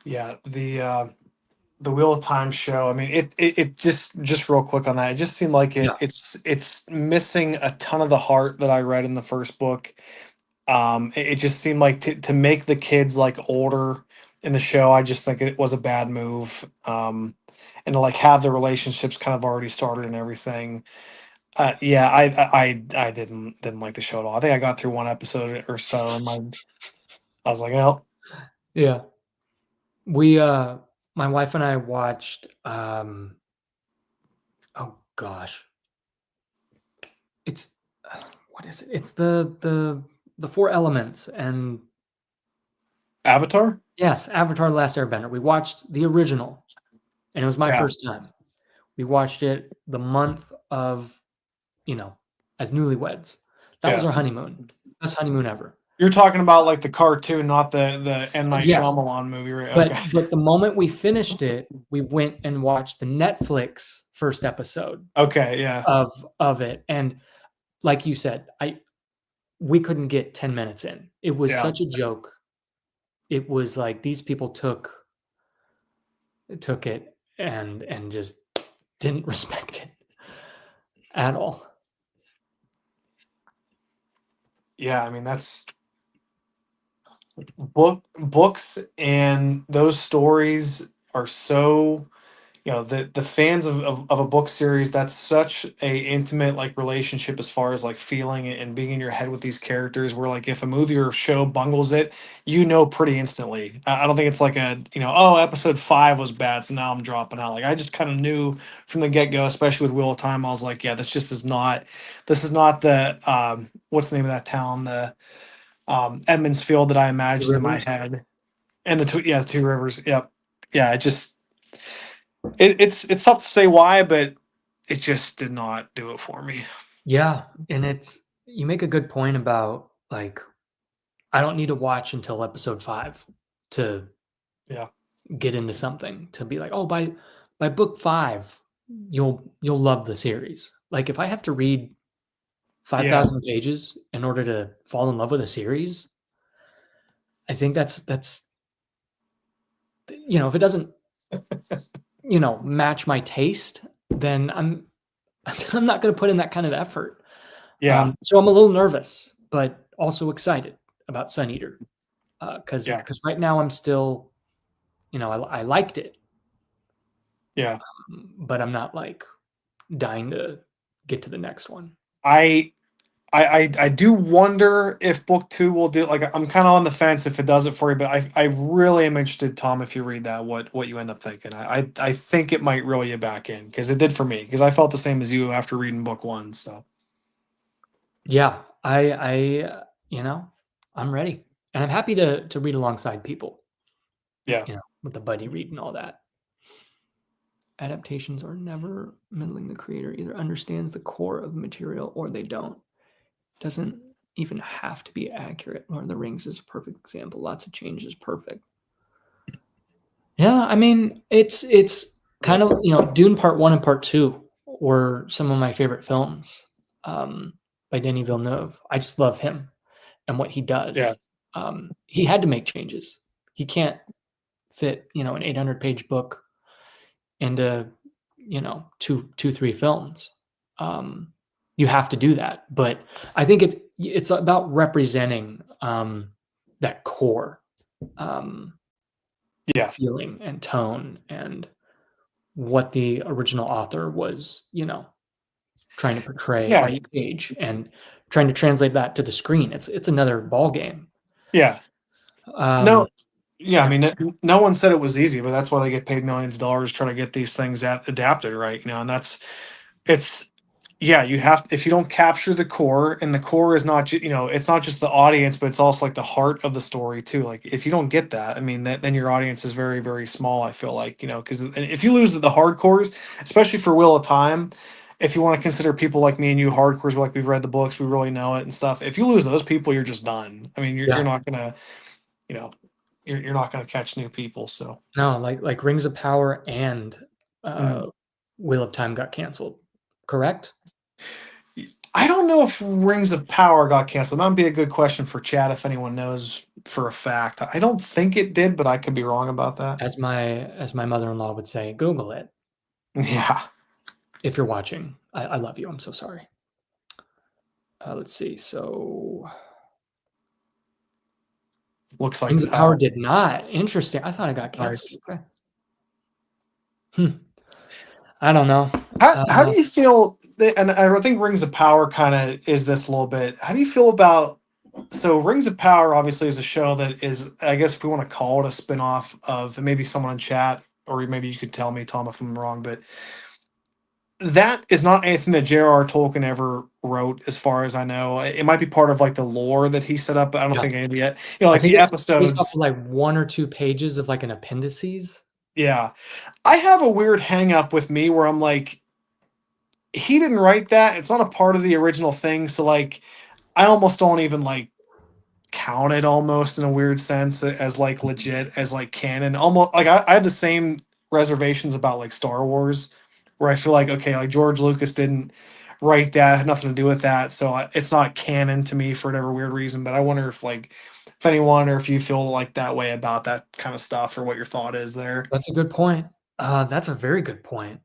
Yeah. The Wheel of Time show. I mean, it just real quick on that. It just seemed like Yeah. it's missing a ton of the heart that I read in the first book. It just seemed like to make the kids like older in the show. I just think it was a bad move. And to like have the relationships kind of already started and everything. Yeah, I didn't like the show at all. I think I got through one episode or so, and I was like, oh, Yeah. We my wife and I watched oh gosh. It's what is it? It's the Four Elements, and Avatar. yes, Avatar: The Last Airbender. We watched the original, and it was my Yeah, first time. We watched it the month of, as newlyweds. That was yeah. our honeymoon. Best honeymoon ever. You're talking about like the cartoon, not the M Night Yes. Shyamalan movie, right? Okay. But the moment we finished it, we went and watched the Netflix first episode Okay, yeah, of it, and like you said, we couldn't get 10 minutes in. It was yeah, such a joke. It was like these people took it and just didn't respect it at all. yeah. I mean, that's books and those stories are so the fans of a book series, that's such a intimate like relationship as far as like feeling it and being in your head with these characters where like if a movie or show bungles it, pretty instantly. I don't think it's like a oh, episode 5 was bad, so now I'm dropping out. Like I just kind of knew from the get-go, especially with Wheel of Time. I was like, yeah, this is not the what's the name of that town, the Edmonds Field that I The imagined in my Rivers. head. And the Two Rivers. Yep. Yeah, it's tough to say why, but it just did not do it for me. Yeah, and you make a good point about, like, I don't need to watch until episode 5 to Yeah. get into something, to be like, "Oh, by book 5, you'll love the series." Like, if I have to read Yeah. 5,000 pages in order to fall in love with a series, I think that's if it doesn't, match my taste, then I'm not gonna put in that kind of effort. Yeah. So I'm a little nervous, but also excited about Sun Eater, because Yeah. right now I'm still, I liked it, Yeah. but I'm not, like, dying to get to the next one. I I do wonder if book 2 will do, like, I'm kinda on the fence if it does it for you, but I really am interested, Tom, if you read that, what you end up thinking. I think it might reel you back in, because it did for me, because I felt the same as you after reading book 1, so Yeah, I'm ready, and I'm happy to read alongside people, yeah. with the buddy read and all that. Adaptations are never middling. The creator either understands the core of the material or they don't. Doesn't even have to be accurate. Lord of the Rings is a perfect example. Lots of changes, perfect. Yeah, I mean, it's Yeah. kind of, Dune Part 1 and Part 2 were some of my favorite films, by Denis Villeneuve. I just love him and what he Yeah. does. He had to make changes. He can't fit, an 800-page book into, 3 films. Um, you have to do that, but I think it's about representing, that core, um, Yeah. feeling and tone and what the original author was, trying to portray Yeah. on the page and trying to translate that to the screen. It's another ball game. Yeah. Um, No. Yeah, I yeah, mean, no one said it was easy, but that's why they get paid millions of dollars trying to get these things adapted, right? And that's it's yeah, you have, if you don't capture the core, and the core is not it's not just the audience, but it's also like the heart of the story too. Like, if you don't get that, I mean, then your audience is very, very small, I feel like, because if you lose the hardcores, especially for Wheel of Time, if you want to consider people like me and you hardcores, like, we've read the books, we really know it and stuff, if you lose those people, you're just done. I mean, you're yeah. not gonna, you know you're not gonna catch new people, so No, like Rings of Power and, mm. uh, Wheel of Time got canceled, correct? I don't know if Rings of Power got canceled. That'd be a good question for chat if anyone knows for a fact. I don't think it did, but I could be wrong about that. As my mother-in-law would say, "Google it Yeah, if you're watching." I love you, I'm so sorry. Let's see, so looks like Rings of Power did not. Interesting, I thought it got canceled, nice. okay. Hmm, I don't know. How do you feel? And I think Rings of Power kind of is this a little bit. How do you feel about, so Rings of Power obviously is a show that is, I guess, if we want to call it a spin-off of, and maybe someone in chat, or maybe you could tell me, Tom, if I'm wrong, but that is not anything that J.R.R. Tolkien ever wrote, as far as I know. It might be part of like the lore that he set up, but I don't Yeah, think any of it. I Like think the it's based off of, episodes. like, 1 or 2 pages of, like, an appendices. Yeah, I have a weird hang up with me where I'm like, he didn't write that. It's not a part of the original thing. So, like, I almost don't even like count it, almost in a weird sense, as like legit, as like canon. Almost like I have the same reservations about like Star Wars, where I feel like, okay, like George Lucas didn't write that, had nothing to do with that, so it's not canon to me for whatever weird reason. But I wonder if, like, if anyone, or if you feel like that way about that kind of stuff, or what your thought is there. That's a good point. That's a very good point.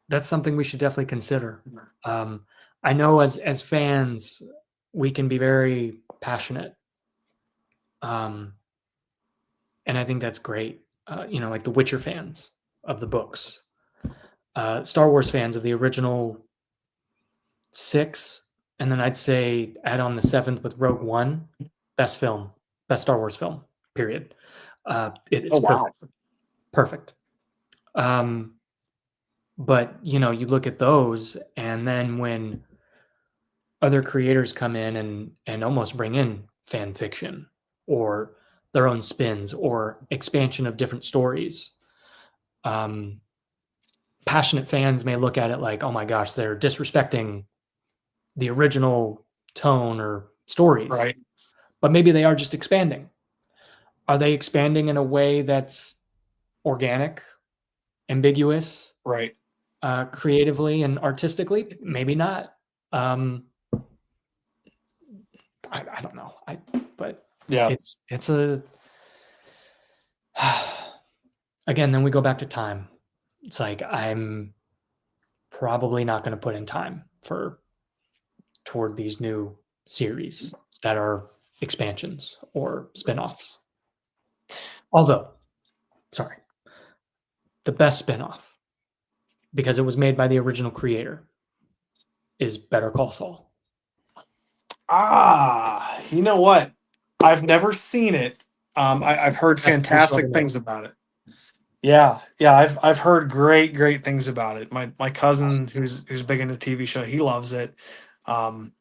That's something we should definitely consider. Um, I know as fans, we can be very passionate, um, and I think that's great. Like the Witcher fans of the books, Star Wars fans of the original 6, and then I'd say add on the 7th with Rogue One. Best film, best Star Wars film, period. It's Oh wow. perfect, perfect. Um, but you look at those, and then when other creators come in and almost bring in fan fiction or their own spins or expansion of different stories, um, passionate fans may look at it like, oh my gosh, they're disrespecting the original tone or stories, Right. but maybe they are just expanding. Are they expanding in a way that's organic, ambiguous, Right. creatively and artistically? Maybe not. Um, I don't know. But Yeah. it's a again. Then we go back to time. It's like I'm probably not going to put in time for toward these new series that are expansions or spin-offs. Although, sorry, the best spinoff, because it was made by the original creator, is Better Call Saul. You know what? I've never seen it. I've heard Best TV show ever fantastic made. things about it. Yeah, yeah, I've heard great things about it. My cousin who's big into TV show, he loves it. Um,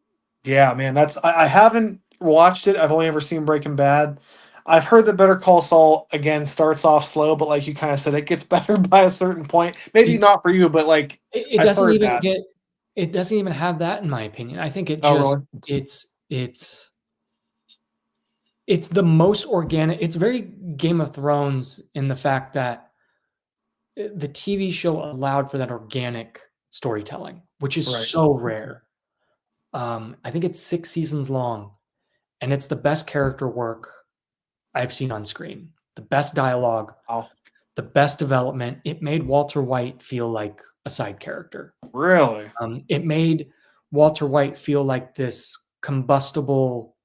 yeah, man, I haven't watched it. I've only ever seen Breaking Bad. I've heard that Better Call Saul again starts off slow, but like you kind of said, it gets better by a certain point. Maybe It, not for you, but like it I've doesn't heard even that. get. It doesn't even have that in my opinion. I think it Oh, just really? it's it's the most organic. It's very Game of Thrones in the fact that the TV show allowed for that organic storytelling, which is Right. so rare. I think it's 6 seasons long, and it's the best character work I've seen on screen. The best dialogue, Oh, the best development. It made Walter White feel like a side character. really? It made Walter White feel like this combustible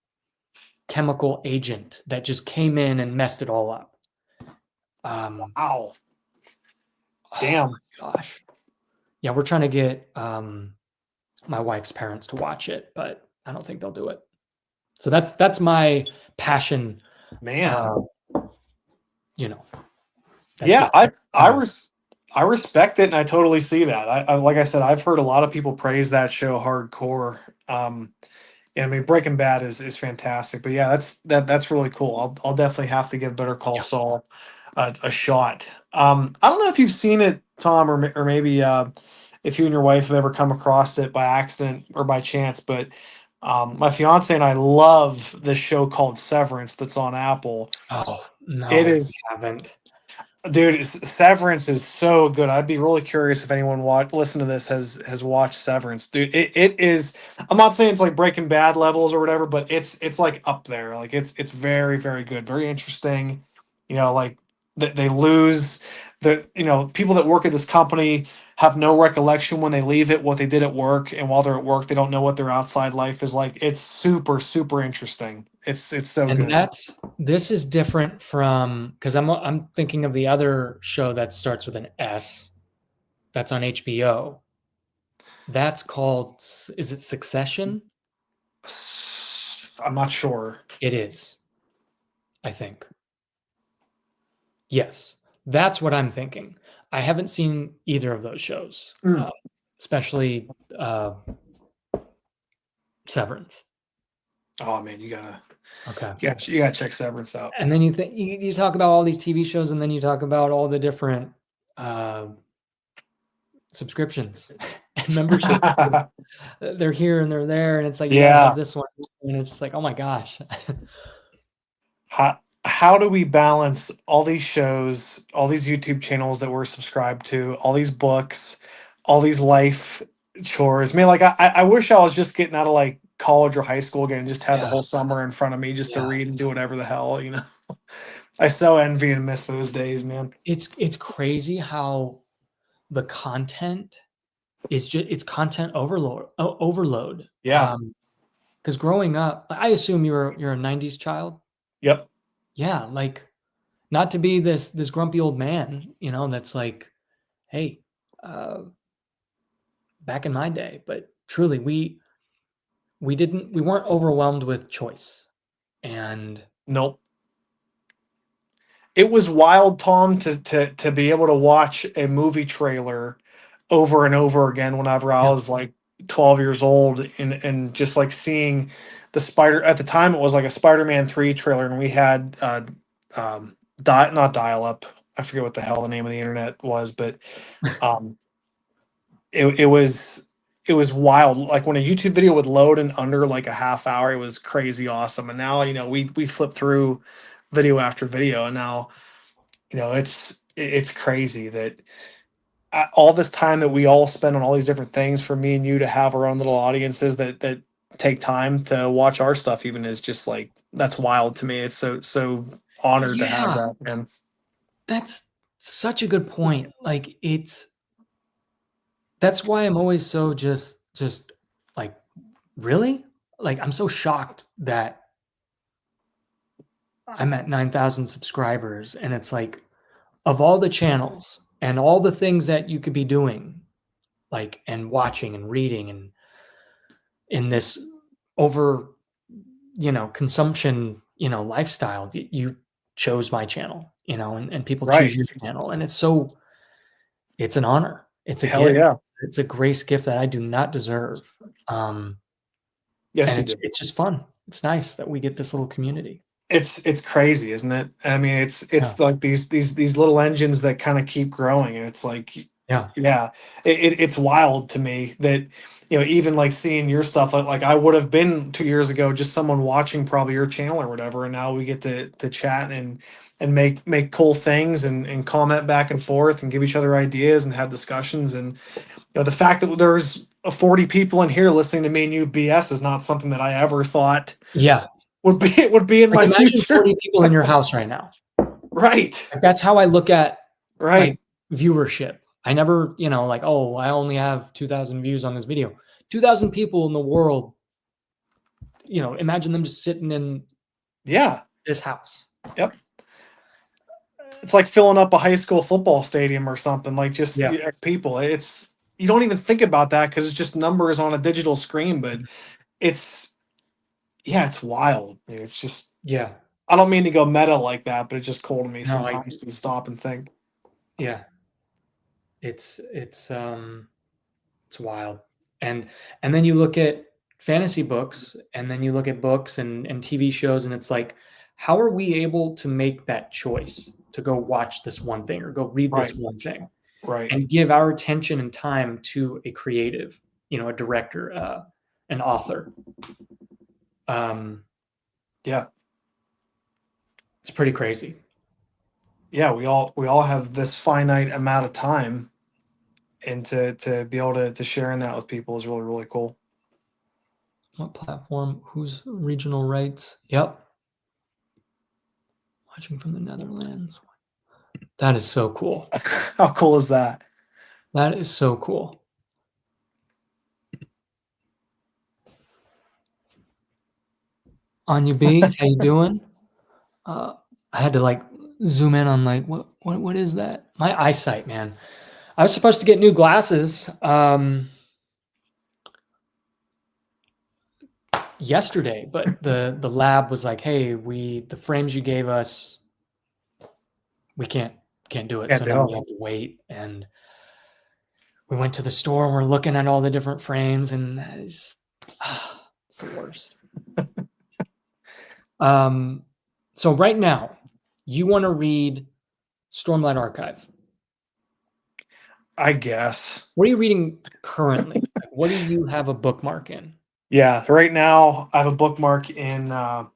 chemical agent that just came in and messed it all up. Wow. Oh Damn. my gosh. Yeah, we're trying to get my wife's parents to watch it, but I don't think they'll do it. So that's my passion. Man. Uh, you know, Yeah, that's kind of I respect it, and I totally see that. I like I said, I've heard a lot of people praise that show hardcore. And I mean, Breaking Bad is fantastic, but yeah, that's really cool. I'll definitely have to give Better Call yeah. Saul a shot. I don't know if you've seen it, Tom, or maybe if you and your wife have ever come across it by accident or by chance, but my fiance and I love this show called Severance that's on Apple. Oh It no, we is haven't. Dude, Severance is so good. I'd be really curious if anyone listen to this has watched Severance. Dude, it is. I'm not saying it's like Breaking Bad levels or whatever, but it's like up there. Like it's very good, very interesting. You know, like they lose people that work at this company have no recollection when they leave it what they did at work, and while they're at work, they don't know what their outside life is like. It's super interesting. It's so And good. this is different from because I'm thinking of the other show that starts with an S that's on HBO. That's called is it Succession? I'm not sure. It is, I think. Yes, that's what I'm thinking. I haven't seen either of those shows, especially Severance. Oh man, Okay. you gotta check Severance out. And then you talk about all these TV shows, and then you talk about all the different uh, subscriptions and memberships. 'Cause they're here and they're there, and it's like you got to have Yeah. this one, and it's just like, oh my gosh. How do we balance all these shows, all these YouTube channels that we're subscribed to, all these books, all these life chores? Man, like I wish I was just getting out of like college or high school again and just had the Yeah, whole summer in front of me just to yeah. read and do whatever the hell. I so envy and miss those days, man. It's crazy how the content is just it's content overload. Yeah. Because growing up, I assume you're a '90s child. Yep. Yeah, like not to be this grumpy old man, that's like, hey, uh, back in my day, but truly we weren't overwhelmed with choice. And Nope. It was wild, Tom, to be able to watch a movie trailer over and over again whenever I yeah, was like 12 years old, and just like seeing the Spider at the time it was like a Spider-Man 3 trailer, and we had not dial up. I forget what the hell the name of the internet was, but it was wild. Like when a YouTube video would load in under like a half hour, it was crazy awesome. And now, we flip through video after video, and now, it's crazy that all this time that we all spend on all these different things, for me and you to have our own little audiences that take time to watch our stuff, even, is just like, that's wild to me. It's so honored to have Yeah, that. And that's such a good point. Like that's why I'm always so just like, really? Like I'm so shocked that I'm at 9,000 subscribers, and it's like, of all the channels and all the things that you could be doing, like, and watching and reading, and in this over, consumption, lifestyle, you chose my channel, and people choose right. your channel. And it's an honor. It's a Hell gift. yeah. It's a grace gift that I do not deserve. Um, Yes, and you it's do. it's just fun. It's nice that we get this little community. It's crazy, isn't it? I mean, it's Yeah. it's like these little engines that kind of keep growing, and it's like, Yeah. yeah, it's wild to me that, even like seeing your stuff, like I would have been 2 years ago just someone watching probably your channel or whatever, and now we get to chat and make cool things and comment back and forth and give each other ideas and have discussions. And the fact that there's 40 people in here listening to me and you BS is not something that I ever thought Yeah. would be in Like my imagine future. 40 people in your house right now. Right. Like that's how I look at like Right. viewership. I never, like, oh, I only have 2,000 views on this video. 2,000 people in the world, imagine them just sitting in Yeah. this house. Yep. It's like filling up a high school football stadium or something, like, just, Yeah. yeah, people. You don't even think about that because it's just numbers on a digital screen, but it's yeah, it's wild. It's just, Yeah. I don't mean to go meta like that, but it's just cool to me No, sometimes to stop and think. yeah. It's wild. And then you look at fantasy books, and then you look at books and TV shows, and it's like, how are we able to make that choice to go watch this one thing or go read this Right. one thing Right. and give our attention and time to a creative, a director, an author? Um, Yeah. it's pretty crazy. Yeah. We all have this finite amount of time, and to be able to share in that with people is really, really cool. What platform? Whose regional rights? Yep. Watching from the Netherlands. That is so cool. How cool is that? That is so cool. Anya B, how you doing? I had to like zoom in on like what is that? My eyesight, man. I was supposed to get new glasses yesterday, but the lab was like, "Hey, the frames you gave us, we can't do it." Yeah, So now we no. have to wait. And we went to the store and we're looking at all the different frames, and it's the worst. So right now, you want to read Stormlight Archive. I guess. What are you reading currently? Like, what do you have a bookmark in? Yeah. Right now, I have a bookmark in. Oh,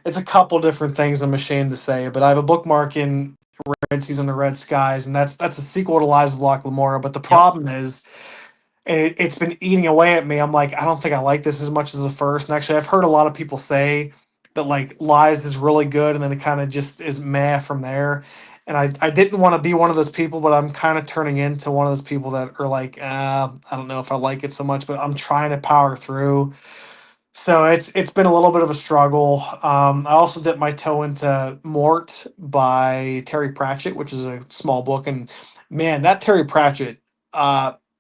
it's a couple different things I'm ashamed to say, but I have a bookmark in Red Season of Red Skies, and that's a sequel to Lies of Locke Lamora. But the Yep. problem is, and it's been eating away at me. I'm like, I don't think I like this as much as the first. And actually, I've heard a lot of people say that like Lies is really good, and then it kind of just is meh from there. And I didn't want to be one of those people, but I'm kind of turning into one of those people that are like, I don't know if I like it so much, but I'm trying to power through. So it's been a little bit of a struggle. I also dipped my toe into Mort by Terry Pratchett, which is a small book, and man, that Terry Pratchett.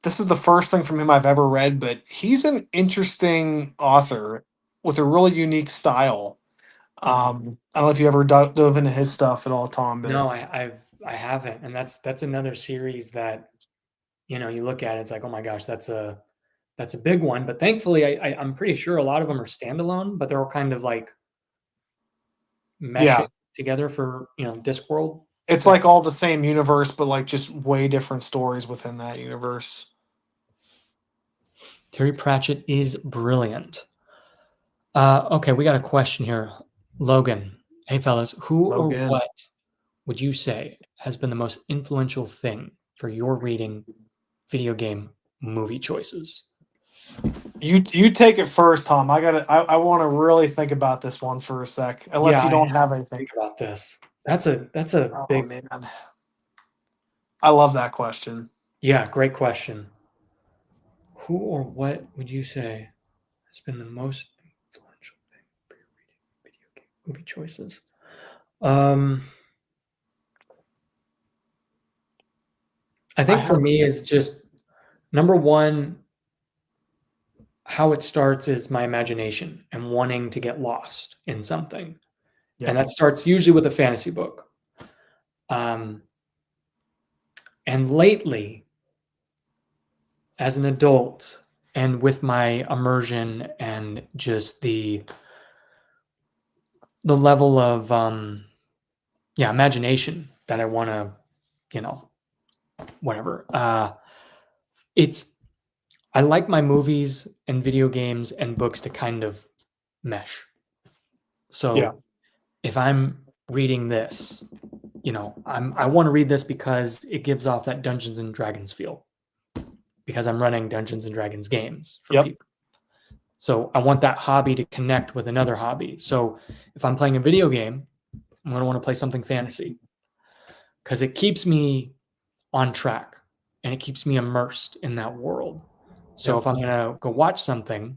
This is the first thing from him I've ever read, but he's an interesting author with a really unique style. I don't know if you ever dove into his stuff at all, Tom, but No, I haven't, and that's another series that you look at it, it's like, oh my gosh, that's a big one. But thankfully, I'm pretty sure a lot of them are standalone, but they're all kind of like meshing yeah, together for Discworld. It's like all the same universe, but like just way different stories within that universe. Terry Pratchett is brilliant. Okay, we got a question here. Logan, hey fellas, who or Logan. what would you say has been the most influential thing for your reading video game movie choices? You take it first, Tom. I want to really think about this one for a sec. Yeah, Unless you I don't have have to anything. think about this. That's a Oh big, man. I love that question. yeah, great question. Who or what would you say has been the most influential thing for your reading video game movie choices? Um, I I think for have me is just number one, how it starts is my imagination and wanting to get lost in something. And yep. that starts usually with a fantasy book. Um, and lately, as an adult, and with my immersion and just the level of yeah, imagination that I want to, you know, whatever. It's I like my movies and video games and books to kind of mesh. Yeah. So if I'm reading this, I want to read this because it gives off that Dungeons and Dragons feel because I'm running Dungeons and Dragons games for Yep. people. So I want that hobby to connect with another hobby. So if I'm playing a video game, I'm going to want to play something fantasy because it keeps me on track and it keeps me immersed in that world. So Yep. if I'm going to go watch something,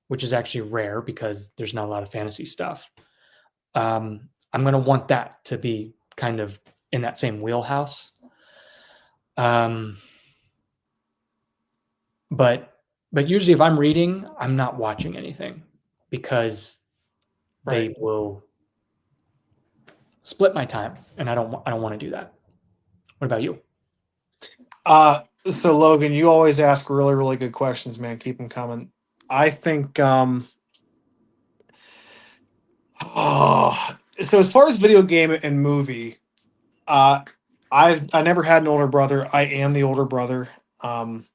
which is actually rare because there's not a lot of fantasy stuff, I'm going to want that to be kind of in that same wheelhouse. Um, but usually if I'm reading, I'm not watching anything because Right. they will split my time, and I don't want to do that. What about you? So Logan, you always ask really, really good questions, man. Keep them coming. I think oh, so as far as video game and movie, uh I never had an older brother. I am the older brother. Um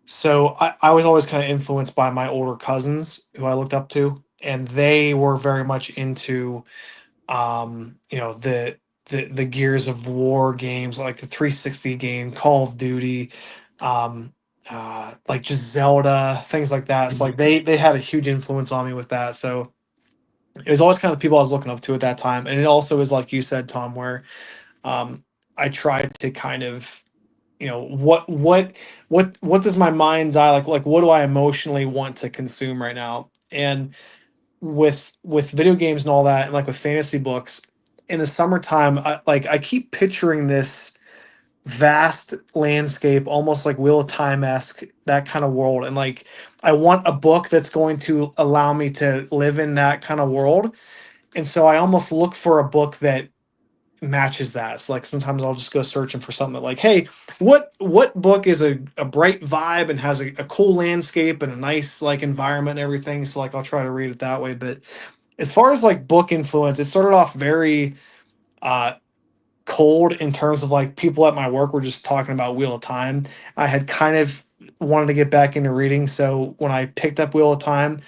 so I was always kind of influenced by my older cousins who I looked up to, and they were very much into the Gears of War games, like the 360 game, Call of Duty, um, like just Zelda, things like that. So like they had a huge influence on me with that. So it was always kind of the people I was looking up to at that time. And it also is like you said, Tom, where I tried to kind of what does my mind's eye like what do I emotionally want to consume right now? And with video games and all that, and like with fantasy books in the summertime, I keep picturing this vast landscape, almost like Wheel of Time esque, that kind of world. And like, I want a book that's going to allow me to live in that kind of world. And so I almost look for a book that matches that. So like sometimes I'll just go searching for something that like, hey, what book is a bright vibe and has a cool landscape and a nice like environment and everything. So like I'll try to read it that way. But as far as like book influence, it started off very uh cold in terms of like people at my work were just talking about Wheel of Time. I had kind of wanted to get back into reading. So when I picked up Wheel of Time,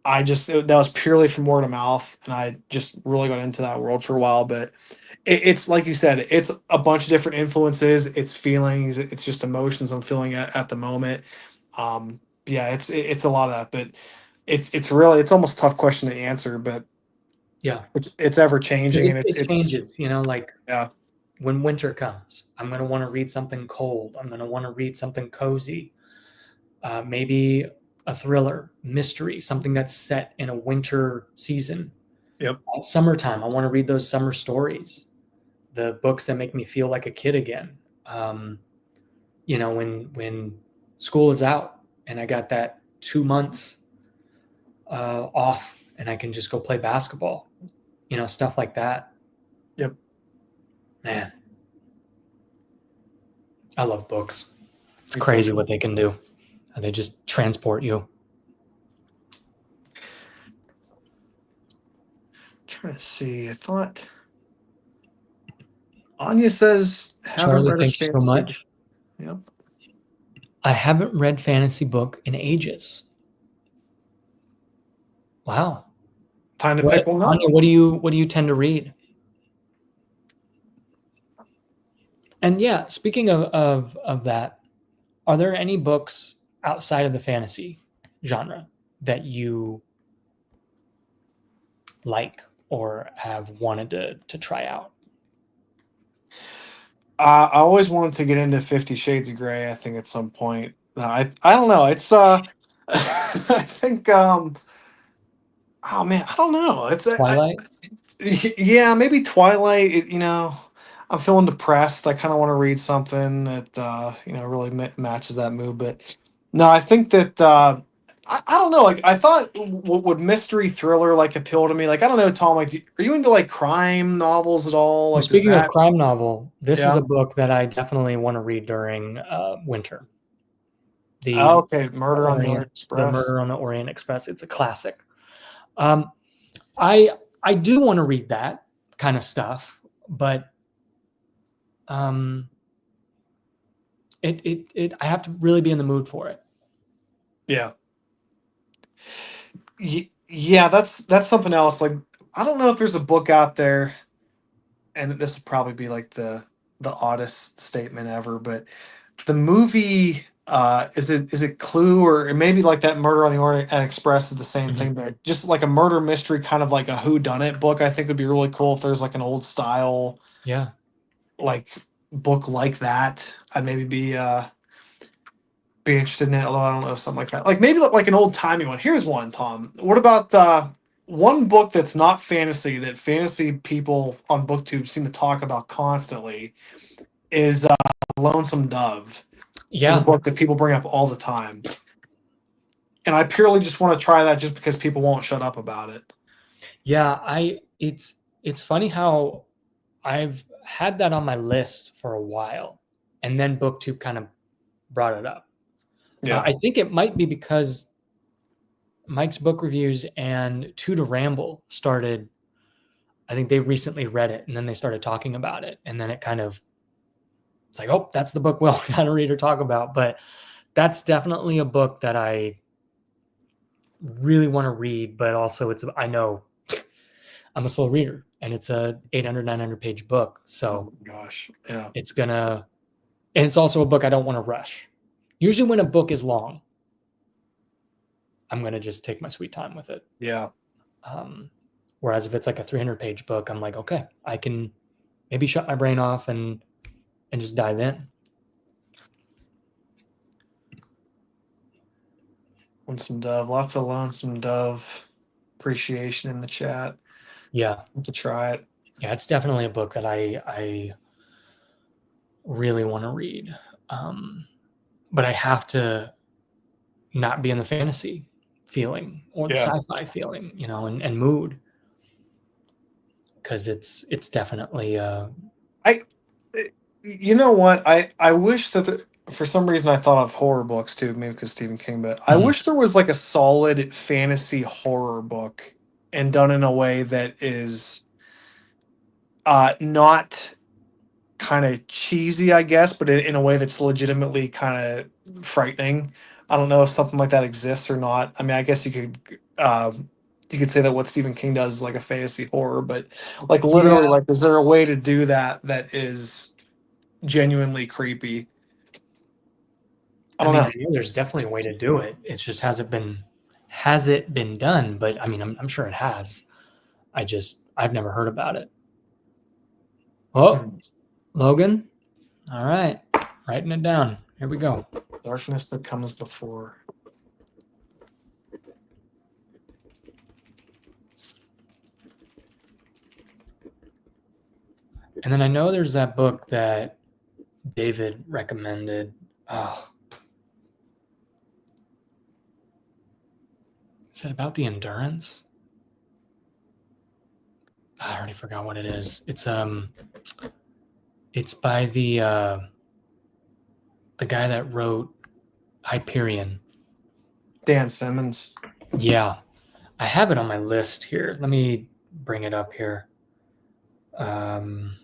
that was purely from word of mouth, and I just really got into that world for a while. But it's like you said, it's a bunch of different influences, it's feelings, it's just emotions I'm feeling at the moment. Yeah, it's a lot of that, but it's almost a tough question to answer, but Yeah, it's ever because changing, it, and it it's changes. Like yeah. when winter comes, I'm going to want to read something cold. I'm going to want to read something cozy. Maybe a thriller, mystery, something that's set in a winter season. Yep. Summertime, I want to read those summer stories, the books that make me feel like a kid again. Um, when school is out and I got that 2 months off and I can just go play basketball, stuff like that. Yep. Man, I love books. It's Me too. crazy what they can do. They just transport you. Trying to see, I thought Anya says, haven't Charlie, read a thank you so fantasy. much. Yep. I haven't read fantasy book in ages. Wow. Time to What, pick one up. Anya, what do you tend to read? And yeah, speaking of that, are there any books outside of the fantasy genre that you like or have wanted to try out? I always wanted to get into 50 Shades of Grey, I think at some point. I don't know. It's I think oh man, I don't know. Twilight? Yeah, maybe Twilight, I'm feeling depressed. I kind of want to read something that really matches that mood, but no, I think that I don't know, like I thought would mystery thriller like appeal to me? Like I don't know, Tom, like are you into like crime novels at all? Well, Like does speaking of that crime novel, this is yeah. a book that I definitely want to read during winter. Oh, The okay, Murder on the Orient The Express. Murder on the Orient Express. It's a classic. Um, I do want to read that kind of stuff, but um, it I have to really be in the mood for it. Yeah. Yeah, that's something else. Like I don't know if there's a book out there, and this would probably be like the oddest statement ever, but the movie is it Clue, or it maybe like that Murder on the Orient Express is the same Mhm. thing, but just like a murder mystery, kind of like a who done it book. I think would be really cool if there's like an old style Yeah. like book like that. I'd maybe be interested in it, although I don't know, something like that. Like maybe like an old timey one. Here's one, Tom. What about one book that's not fantasy that fantasy people on BookTube seem to talk about constantly is Lonesome Dove. Is a Yeah. book that people bring up all the time. And I purely just want to try that just because people won't shut up about it. Yeah, it's funny how I've had that on my list for a while, and then BookTube kind of brought it up. Yeah. I think it might be because Mike's Book Reviews and Two to Ramble started. I think they recently read it, and then they started talking about it, and then it kind of it's like, oh, that's the book we'll gotta read or talk about. But that's definitely a book that I really want to read, but also I know I'm a slow reader, and it's a 800 900 page book, Oh so my gosh. Yeah. it's gonna and it's also a book I don't want to rush. Usually when a book is long, I'm going to just take my sweet time with it. Yeah. Um, whereas if it's like a 300-page book, I'm like, okay, I can maybe shut my brain off and just dive in. Lonesome Dove. Lots of Lonesome Dove appreciation in the chat. Yeah. To try it. Yeah, it's definitely a book that I really want to read. But I have to not be in the fantasy feeling or the Yeah. sci-fi feeling, and mood, because it's definitely I You know what? I wish that for some reason I thought of horror books too, maybe because Stephen King, but I mhm. wish there was like a solid fantasy horror book and done in a way that is not kind of cheesy, I guess, but in a way that's legitimately kind of frightening. I don't know if something like that exists or not. I mean, I guess you could say that what Stephen King does is like a fantasy horror, but like Yeah. literally, like, is there a way to do that that is genuinely creepy? I I don't mean, know. I know there's definitely a way to do it. It's just has it been done? But I mean, I'm sure it has. I've never heard about it. Oh, Hmm. Logan. All right, writing it down. Here we go. Darkness that comes before. And then I know there's that book that David recommended. Oh, is it about the endurance? I already forgot what it is. It's by the guy that wrote Hyperion. Dan Simmons. Yeah, I have it on my list here. Let me bring it up here. Um,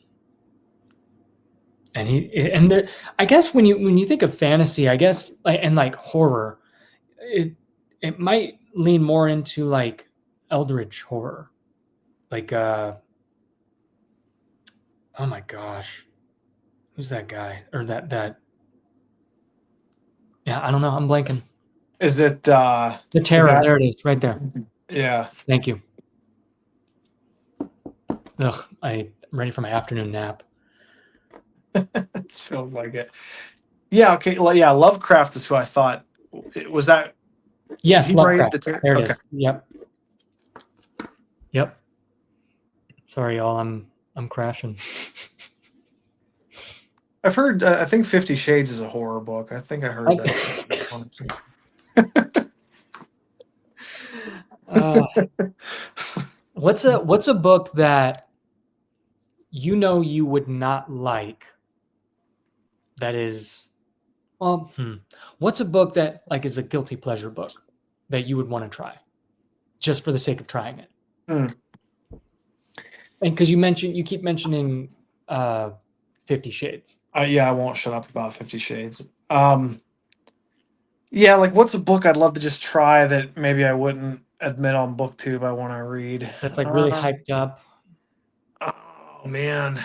And there, I guess when you think of fantasy, I guess and like horror, it might lean more into like eldritch horror, like oh my gosh, who's that guy or that yeah, I don't know, I'm blanking. Is it The the Terror, guy? there it is, right there. Yeah. Thank you. Ugh, I'm ready for my afternoon nap. It feels like it. Yeah, okay. Yeah, Lovecraft is who I thought. Was that, did Yes, he write Lovecraft. the There it Okay. is. Yep. Yep. Sorry, y'all. I'm crashing. I've heard I think 50 Shades is a horror book. I think I heard that. uh, what's a book that you would not like that is well, what's a book that like is a guilty pleasure book that you would want to try just for the sake of trying it? Hmm. And because you keep mentioning 50 Shades. Yeah, I won't shut up about 50 Shades. Yeah, like what's a book I'd love to just try that maybe I wouldn't admit on BookTube I want to read? That's like really hyped up. Oh man.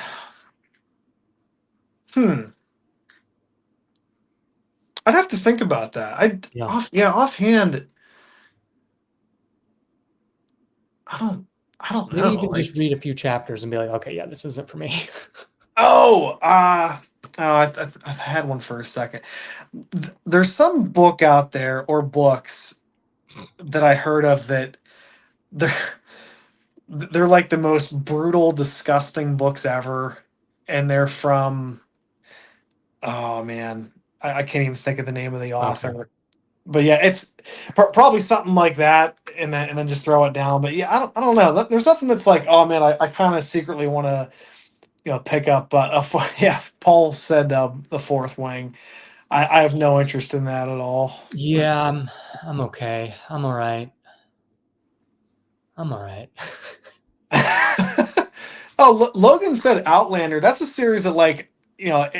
Hmm. I'd have to think about that. Yeah. Offhand, I don't I don't Maybe you know. can Like, just read a few chapters and be like, okay, yeah, this isn't for me. oh, I had one for a second. There's some book out there or books that I heard of that they're they're like the most brutal, disgusting books ever, and they're from, oh man, I can't even think of the name of the Okay. author. But yeah, it's probably something like that, and then just throw it down. But yeah, I don't know. There's nothing that's like, oh man, I kind of secretly want to pick up. Yeah, Paul said the Fourth Wing. I have no interest in that at all. Yeah, I'm okay. I'm all right. I'm all right. Oh, Logan said Outlander. That's a series that, like,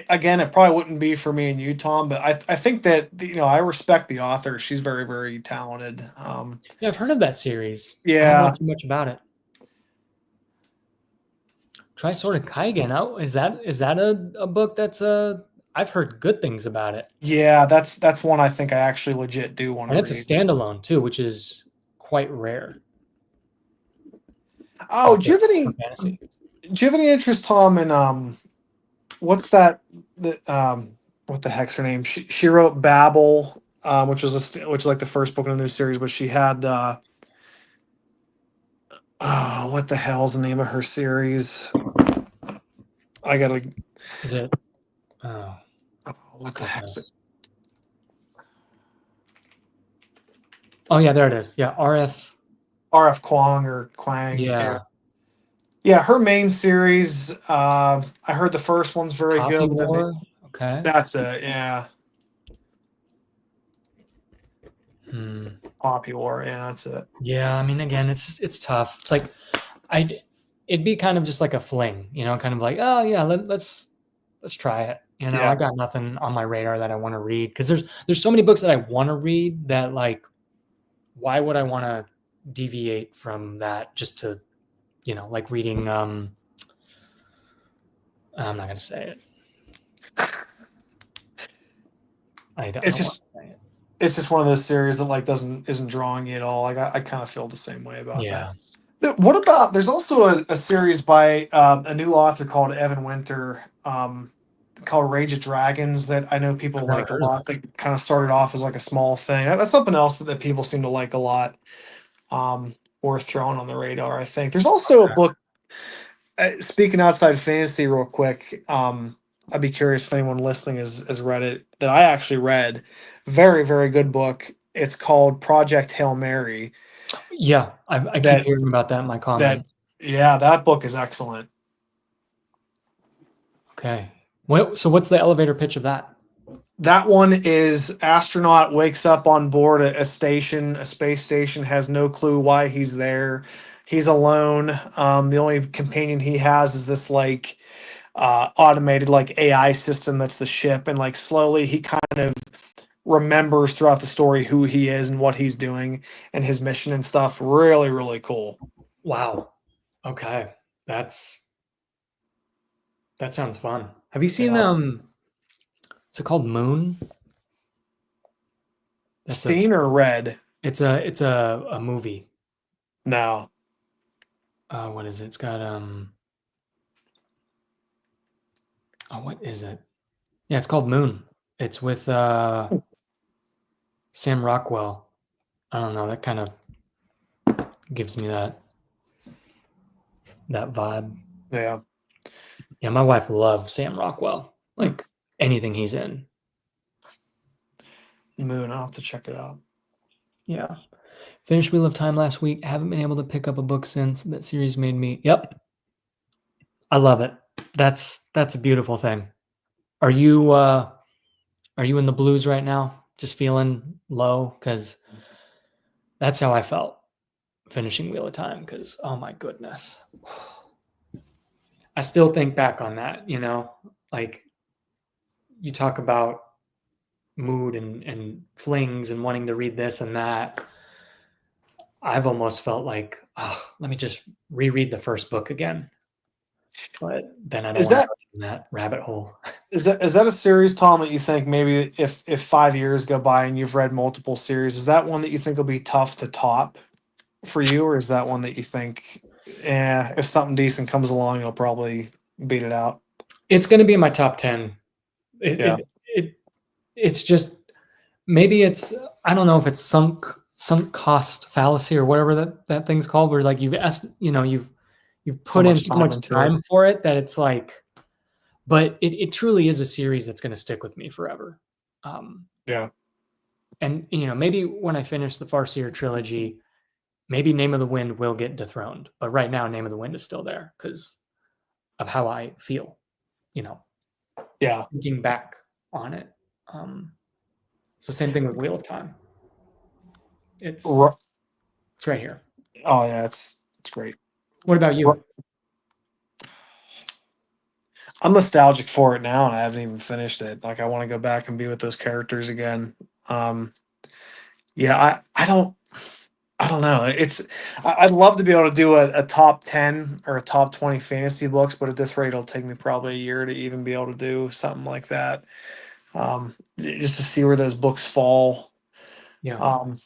again, it probably wouldn't be for me and you, Tom, but I think that, I respect the author. She's very, very talented. Yeah, I've heard of that series. I don't know Yeah, too much about it. Try Sword of Kaigen. Oh, is that a book that's I've heard good things about it. yeah, that's one I think I actually legit do want to And it's a read. standalone too, which is quite rare. Oh, do you have For any fantasy. do you have any interest, Tom, in what's that what the heck's her name? She wrote Babel, which is like the first book in a new series, but she had oh, what the hell's the name of her series? I gotta. Is it oh Oh, what the heck's it? goodness. Oh yeah, there it is. Yeah, RF. RF Kwang or Kwang. Yeah, Yeah. yeah. Her main series. I heard the first one's very Poppy good, but then War. Okay. that's it. Yeah, Hmm. Poppy War. Yeah, that's it. Yeah, I mean again, it's tough. It's like I it'd be kind of just like a fling, kind of like, oh yeah, let's try it. I Yeah. got nothing on my radar that I want to read because there's so many books that I want to read that like why would I want to deviate from that just to, like reading I'm not going to say it. I don't It's want just to say it. it's just one of those series that like isn't drawing you at all. Like I kind of feel the same way about that. Yeah. What about there's also a series by a new author called Evan Winter, called Rage of Dragons that I know people I've never like a heard of lot. that. That kind of started off as like a small thing. That's something else that people seem to like a lot. Worth throwing on the radar. I think there's also a Okay. book. Speaking outside fantasy, real quick. I'd be curious if anyone listening has read it. That I actually read. Very very good book. It's called Project Hail Mary. Yeah, I keep That hearing about that in my that comments. yeah, that book is excellent. Okay. So what's the elevator pitch of that? That one is astronaut wakes up on board a station, a space station, has no clue why he's there. He's alone. The only companion he has is this like automated like AI system that's the ship, and like slowly he kind of remembers throughout the story who he is and what he's doing and his mission and stuff. Really, really cool. Wow. Okay. That's that sounds fun. Have you seen Yeah. is it called Moon? That's a Seen or read? it's a movie. No. What is it? It's got oh, what is it? Yeah, it's called Moon. It's with Sam Rockwell. I don't know, that kind of gives me that vibe. Yeah. Yeah, my wife loves Sam Rockwell. Hmm. Like anything he's in. Moon. I'll have to check it out. Yeah. Finished Wheel of Time last week. Haven't been able to pick up a book since. That series made me. Yep. I love it. That's a beautiful thing. Are you in the blues right now? Just feeling low? Because that's how I felt finishing Wheel of Time. Because oh my goodness. I still think back on that, like you talk about mood and flings and wanting to read this and that. I've almost felt like, oh, let me just reread the first book again. But then I don't Is want to that go in that rabbit hole. is that a series, Tom, that you think maybe if 5 years go by and you've read multiple series, is that one that you think will be tough to top for you, or is that one that you think, if something decent comes along, you'll probably beat it out? It's going to be in my top 10. It, Yeah. it, it, it's just, maybe it's, I don't know if it's sunk cost fallacy or whatever that thing's called, where like you've So put in much so time much into it. time for it that it's like, but it truly is a series that's going to stick with me forever. Um, Yeah. and maybe when I finish the Farseer trilogy, maybe Name of the Wind will get dethroned. But right now, Name of the Wind is still there because of how I feel, you know, Yeah. thinking back on it. Um, so same thing with Wheel of Time. It's Ru- it's right here. Oh yeah, it's great. What about Ru- you? I'm nostalgic for it now, and I haven't even finished it. Like I want to go back and be with those characters again. Um, yeah, I don't know. I'd love to be able to do a top 10 or a top 20 fantasy books, but at this rate, it'll take me probably a year to even be able to do something like that. Just to see where those books fall. Yeah, Um,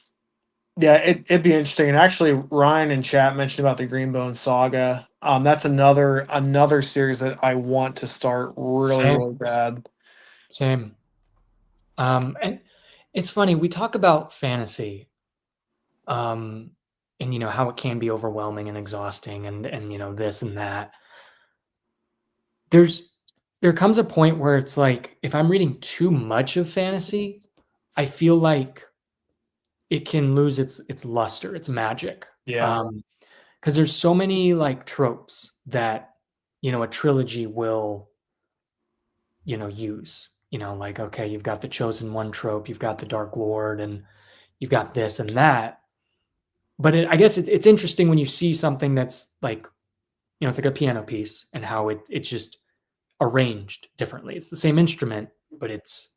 yeah, it'd be interesting. And actually, Ryan in chat mentioned about the Greenbone Saga. That's another series that I want to start really, same, really bad. same. And it's funny we talk about fantasy, um, and how it can be overwhelming and exhausting, and this and that. There's there comes a point where it's like if I'm reading too much of fantasy, I feel like it can lose its luster, its magic. Yeah, Because there's so many like tropes that a trilogy will use. Like okay, you've got the chosen one trope, you've got the Dark Lord, and you've got this and that. But I guess it's interesting when you see something that's like it's like a piano piece and how it's just arranged differently. It's the same instrument, but it's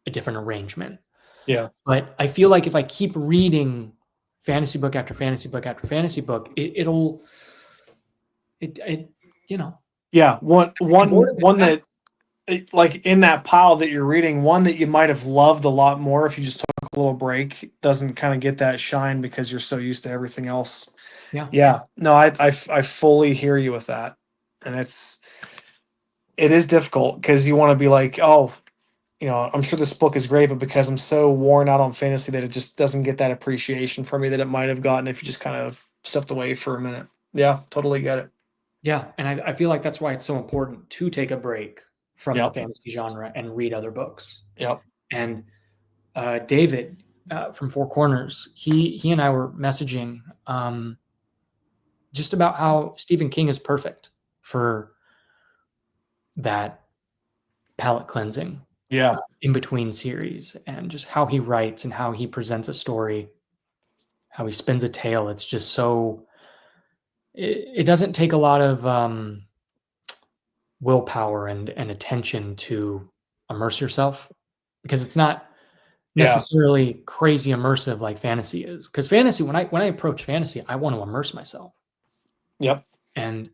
a different arrangement. yeah, But I feel like if I keep reading fantasy book after fantasy book after fantasy book, it yeah. One I get bored one of it one fast. that like in that pile that you're reading, one that you might have loved a lot more if you just took a little break doesn't kind of get that shine because you're so used to everything else. Yeah, Yeah, no, I fully hear you with that, and it is difficult because you want to be like, oh, I'm sure this book is great, but because I'm so worn out on fantasy that it just doesn't get that appreciation for me that it might have gotten if you just kind of stepped away for a minute. Yeah, totally get it. yeah, and I feel like that's why it's so important to take a break from the Yep, fantasy genre and read other books. yep, And David from Four Corners, he and I were messaging just about how Stephen King is perfect for that palate cleansing yeah, in between series, and just how he writes and how he presents a story, how he spins a tale. It's just so it doesn't take a lot of willpower and attention to immerse yourself, because it's not Yeah. necessarily crazy immersive like fantasy is. Because fantasy, when I approach fantasy, I want to immerse myself, Yep. and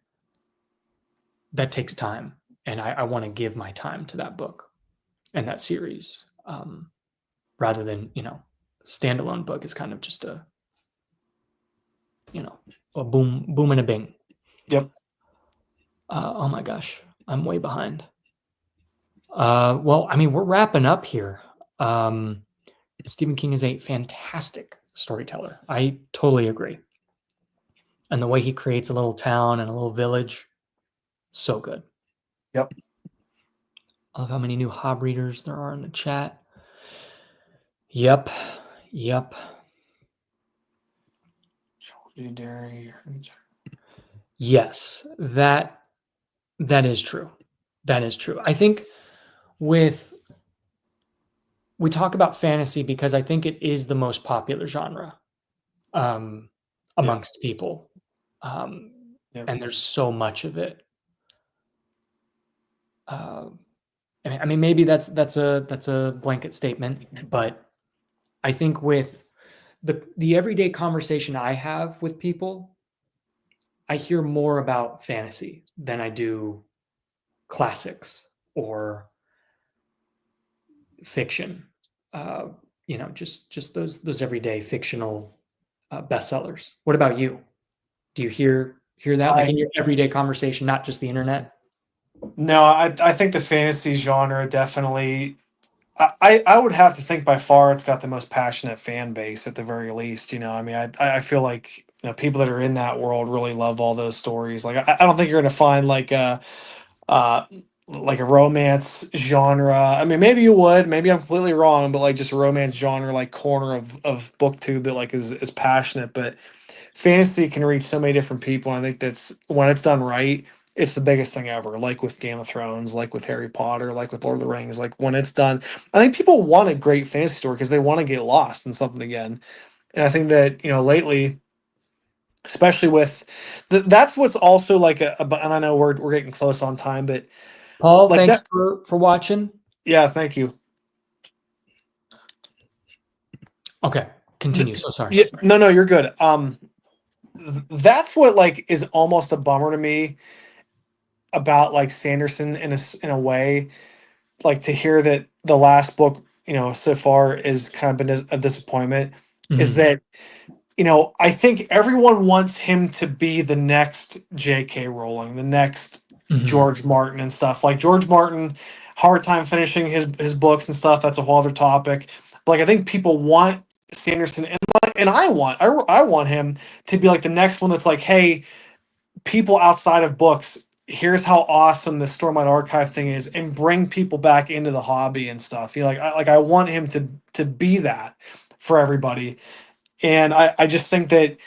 that takes time, and I want to give my time to that book and that series, rather than standalone book is kind of just a you know a boom boom and a bing. Yep. Oh my gosh, I'm way behind. Well, I mean, we're wrapping up here. Um, Stephen King is a fantastic storyteller. I totally agree. And the way he creates a little town and a little village, so good. Yep. I love how many new Hob readers there are in the chat. Yep. Yep. Yes, that is true. That is true. I think with we talk about fantasy because I think it is the most popular genre, um, Yep. amongst people, um, Yep. and there's so much of it. Uh, I mean, maybe that's a blanket statement, but I think with the everyday conversation I have with people, I hear more about fantasy than I do classics or fiction. Uh, just those everyday fictional bestsellers. What about you? Do you hear that like I in your everyday conversation, not just the internet? No, I think the fantasy genre definitely. I would have to think by far it's got the most passionate fan base at the very least. I mean, I feel like people that are in that world really love all those stories. Like I don't think you're gonna find uh like a romance genre. I mean, maybe you would. Maybe I'm completely wrong, but like just a romance genre like corner of booktube that like is passionate. But fantasy can reach so many different people, and I think that's when it's done right, it's the biggest thing ever. Like with Game of Thrones, like with Harry Potter, like with Lord of the Rings. Like when it's done, I think people want a great fantasy story because they want to get lost in something again. And I think that lately, especially with that's what's also like and I know we're getting close on time, but Paul, like thanks that. for watching. Yeah, thank you. Okay, continue. So sorry. Yeah, no, you're good. That's what like is almost a bummer to me about like Sanderson in a way, like to hear that the last book, so far is kind of been a disappointment, is Mhm, that, I think everyone wants him to be the next J.K. Rowling, the next mhm. George Martin and stuff. Like George Martin, hard time finishing his books and stuff. That's a whole other topic. But like I think people want Sanderson and I want him to be like the next one that's like, hey, people outside of books, here's how awesome the Stormlight Archive thing is, and bring people back into the hobby and stuff. I want him to be that for everybody. And I just think that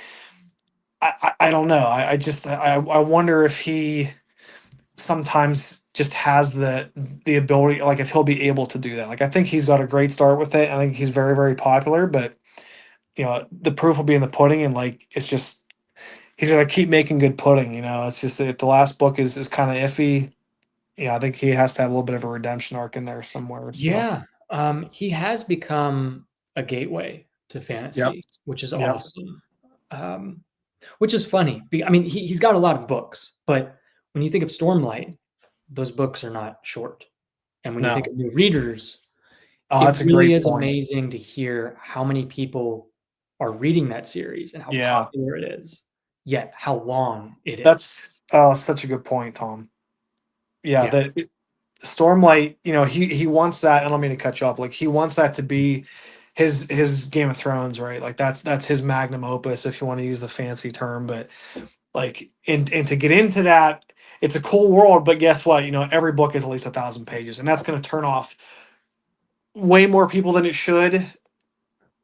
I don't know. I wonder if he sometimes just has the ability, like if he'll be able to do that. Like I think he's got a great start with it. I think he's very, very popular, but the proof will be in the pudding, and like it's just he's gonna keep making good pudding. It's just that the last book is kind of iffy. I think he has to have a little bit of a redemption arc in there somewhere. So Yeah, he has become a gateway to yep, fantasy, which is yep, awesome. Which is funny. I mean, he's got a lot of books, but when you think of Stormlight, those books are not short. And when you think no, of new readers, oh, it that's a really great is point. amazing to hear how many people are reading that series and how Yeah, popular it is, yet how long it is. that's such a good point, Tom. Yeah, Yeah. the Stormlight, he wants that. I don't mean to cut you off. Like he wants that to be his Game of Thrones, right? Like that's his magnum opus, if you want to use the fancy term. But like, and to get into that, it's a cool world. But guess what? Every book is at least 1,000 pages, and that's going to turn off way more people than it should.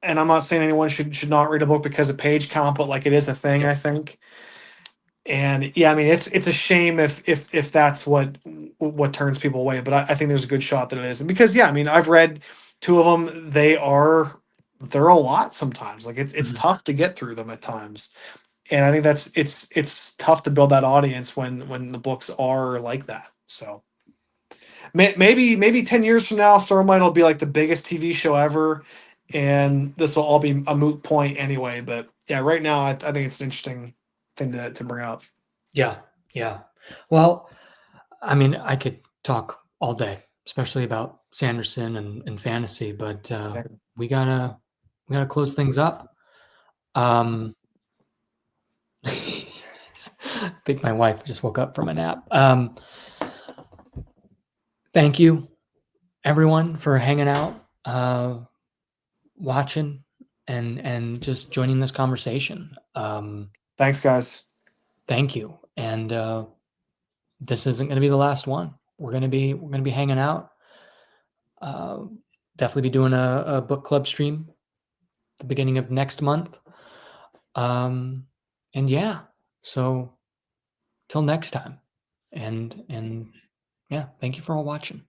And I'm not saying anyone should not read a book because of page count, but like it is a thing, Yep. I think. And yeah, I mean it's a shame if that's what turns people away, but I think there's a good shot that it is. And because yeah, I mean I've read two of them. They're a lot sometimes. Like it's Mhm. tough to get through them at times. And I think it's tough to build that audience when the books are like that. So maybe 10 years from now, Stormlight will be like the biggest TV show ever, and this will all be a moot point anyway. But yeah, right now I think it's an interesting thing to bring up. Yeah, yeah. Well, I mean, I could talk all day, especially about Sanderson and fantasy, but we gotta close things up. I think my wife just woke up from a nap. Thank you, everyone, for hanging out, watching, and just joining this conversation. Thanks, guys. Thank you, and this isn't going to be the last one. We're gonna be hanging out. Definitely be doing a book club stream at the beginning of next month. And yeah, so till next time, and yeah, thank you for all watching.